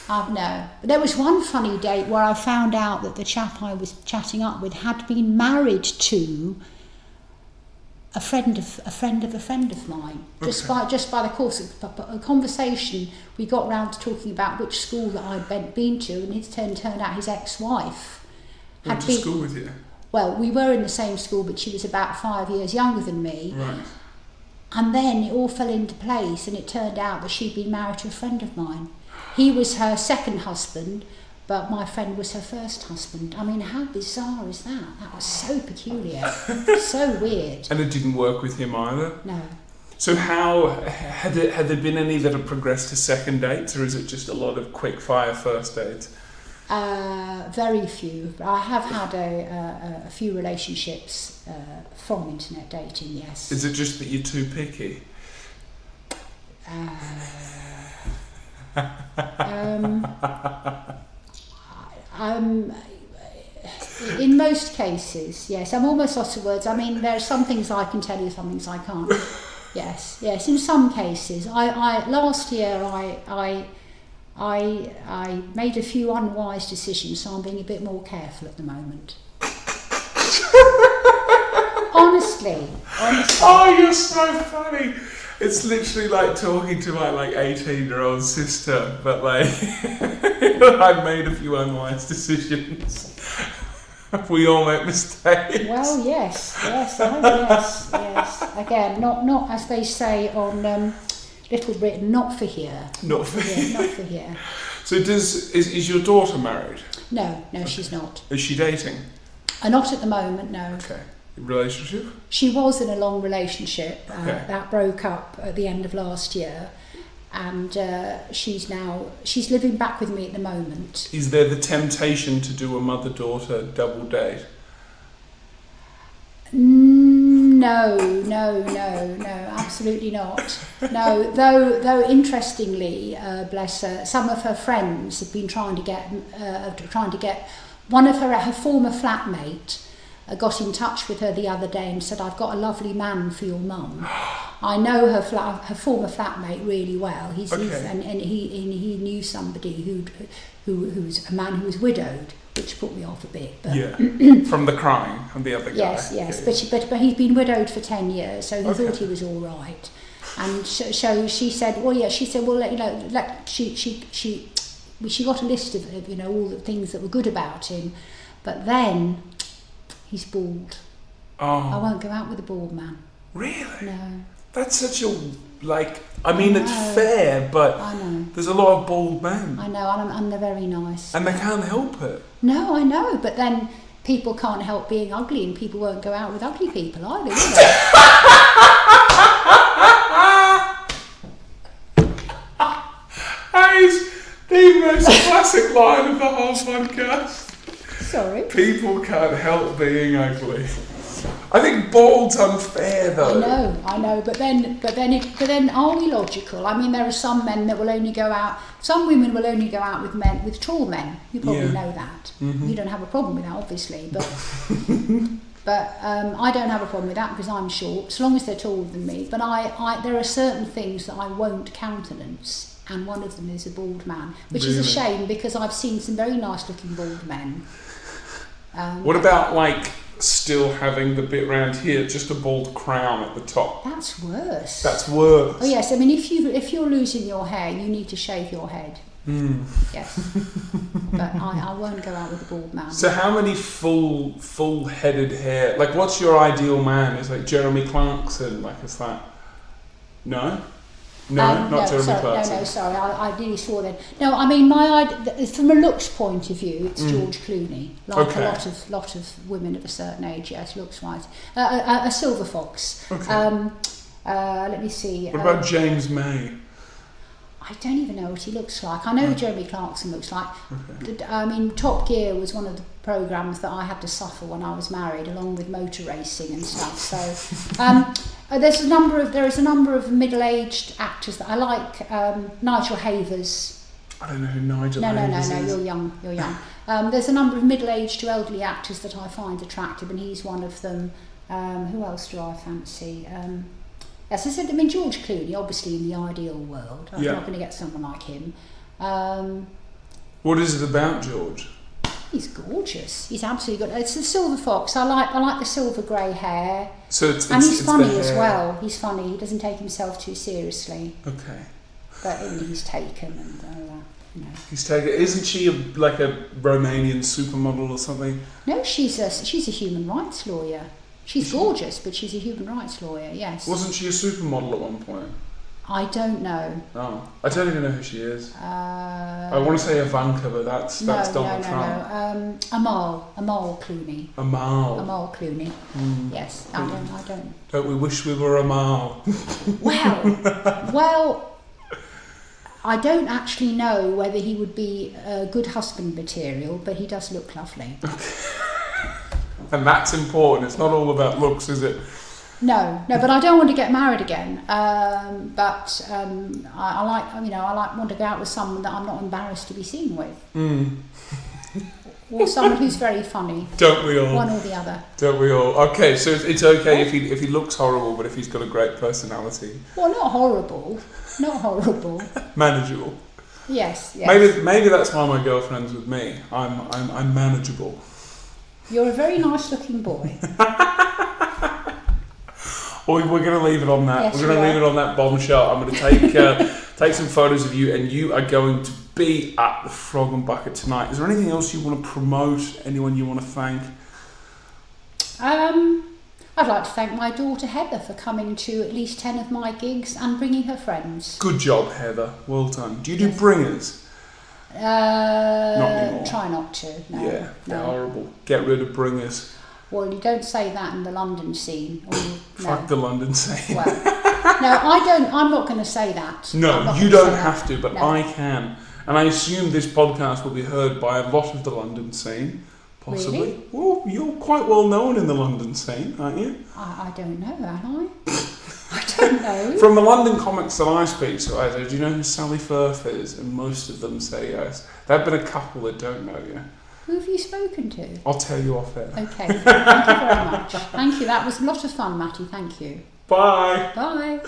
No. There was one funny date where I found out that the chap I was chatting up with had been married to a friend of mine. Okay. Just by the course of a conversation, we got round to talking about which school that I'd been to, and it turned out his ex-wife went to school with you. Well, we were in the same school, but she was about 5 years younger than me. Right. And then it all fell into place, and it turned out that she'd been married to a friend of mine. He was her second husband, but my friend was her first husband. I mean, how bizarre is that? That was so peculiar, so weird. And it didn't work with him either? No. So how, had there been any that have progressed to second dates, or is it just a lot of quick fire first dates? Very few. I have had a few relationships from internet dating, yes. Is it just that you're too picky? In most cases, yes. I'm almost lost of words. I mean, there are some things I can tell you, some things I can't. Yes. In some cases, last year I made a few unwise decisions, so I'm being a bit more careful at the moment. Honestly. Oh, you're so funny. It's literally like talking to my 18-year-old sister, but I've made a few unwise decisions. We all make mistakes. Well, yes. Again, not as they say on Little Britain, not for here. Not for here. So is your daughter married? No, she's not. Is she dating? Not at the moment, no. Okay. Relationship? She was in a long relationship Okay. that broke up at the end of last year, and she's living back with me at the moment. Is there the temptation to do a mother-daughter double date? No, absolutely not. No, though interestingly, bless her, some of her friends have been trying to get one of her former flatmate got in touch with her the other day and said, "I've got a lovely man for your mum." I know her former flatmate really well. He knew somebody who's a man who was widowed, which put me off a bit. But yeah, from the crying and the other guy. Yes. But he's been widowed for 10 years, so he thought he was all right. And so she said, well, yeah, she said, well, you know, she got a list of, you know, all the things that were good about him, but then he's bald. Oh. I won't go out with a bald man. Really? No. That's such a, like, I mean, it's fair, but I know. there's a lot of bald men. I know, and they're very nice. And they can't help it. No, I know, but then people can't help being ugly, and people won't go out with ugly people either, will they? That is the most classic line of the whole podcast. Sorry. People can't help being ugly. I think bald's unfair though. I know, but then are we logical? I mean, there are some men that will only go out. Some women will only go out with men, with tall men. You probably know that. Mm-hmm. You don't have a problem with that, obviously, but I don't have a problem with that because I'm short, as long as they're taller than me. But there are certain things that I won't countenance, and one of them is a bald man, which is a shame because I've seen some very nice-looking bald men. What about like still having the bit round here, just a bald crown at the top? That's worse. That's worse. Oh yes, I mean if you're losing your hair, you need to shave your head. Yes, but I won't go out with a bald man. So how many full headed hair? Like, what's your ideal man? Is like Jeremy Clarkson? Like, is that no? Not Jeremy Clarkson. No, sorry, I really saw that. No, I mean from a looks point of view, it's George Clooney. Like a lot of women of a certain age, yes, looks wise. A silver fox. Okay. Let me see. What about James May? I don't even know what he looks like. I know who Jeremy Clarkson looks like. Okay. I mean, Top Gear was one of the programmes that I had to suffer when I was married, along with motor racing and stuff. So there is a number of middle-aged actors that I like. Nigel Havers. I don't know who Nigel Havers is. No, you're young. There's a number of middle-aged to elderly actors that I find attractive, and he's one of them. Who else do I fancy? Yes, I said, I mean, George Clooney, obviously in the ideal world. I'm not going to get someone like him. What is it about George? He's gorgeous. He's absolutely good. It's the silver fox. I like the silver grey hair. And he's funny as well. He's funny. He doesn't take himself too seriously. Okay. But he's taken and you know. He's taken. Isn't she like a Romanian supermodel or something? No, she's a human rights lawyer. She's gorgeous, but she's a human rights lawyer, yes. Wasn't she a supermodel at one point? I don't know. Oh, I don't even know who she is. I want to say Ivanka, but that's Donald Trump. No. Amal Clooney. Amal Clooney. Yes, I don't. Don't we wish we were Amal? Well, I don't actually know whether he would be a good husband material, but he does look lovely. And that's important. It's not all about looks, is it? No, but I don't want to get married again. I want to go out with someone that I'm not embarrassed to be seen with. Or someone who's very funny. Don't we all? One or the other. Don't we all? Okay, so it's okay if he looks horrible, but if he's got a great personality. Well, not horrible. Manageable. Yes. Maybe that's why my girlfriend's with me. I'm manageable. You're a very nice-looking boy. Well, we're going to leave it on that. Yes, we're going to leave it on that bombshell. I'm going to take some photos of you, and you are going to be at the Frog and Bucket tonight. Is there anything else you want to promote? Anyone you want to thank? I'd like to thank my daughter Heather for coming to at least 10 of my gigs and bringing her friends. Good job, Heather. Well done. Do you do bringers? Not anymore. Try not to. No, yeah, they're horrible. Get rid of bringers. Well, you don't say that in the London scene. Fuck the London scene. Well, no, I don't. I'm not going to say that. No, you don't have to, but I can. And I assume this podcast will be heard by a lot of the London scene, possibly. Really? Well, you're quite well known in the London scene, aren't you? I don't know, am I? I don't know. From the London comics that I speak to, do you know who Sally Firth is? And most of them say yes. There have been a couple that don't know you. Who have you spoken to? I'll tell you off air. Okay, thank you very much. Thank you, that was a lot of fun, Matty, thank you. Bye. Bye.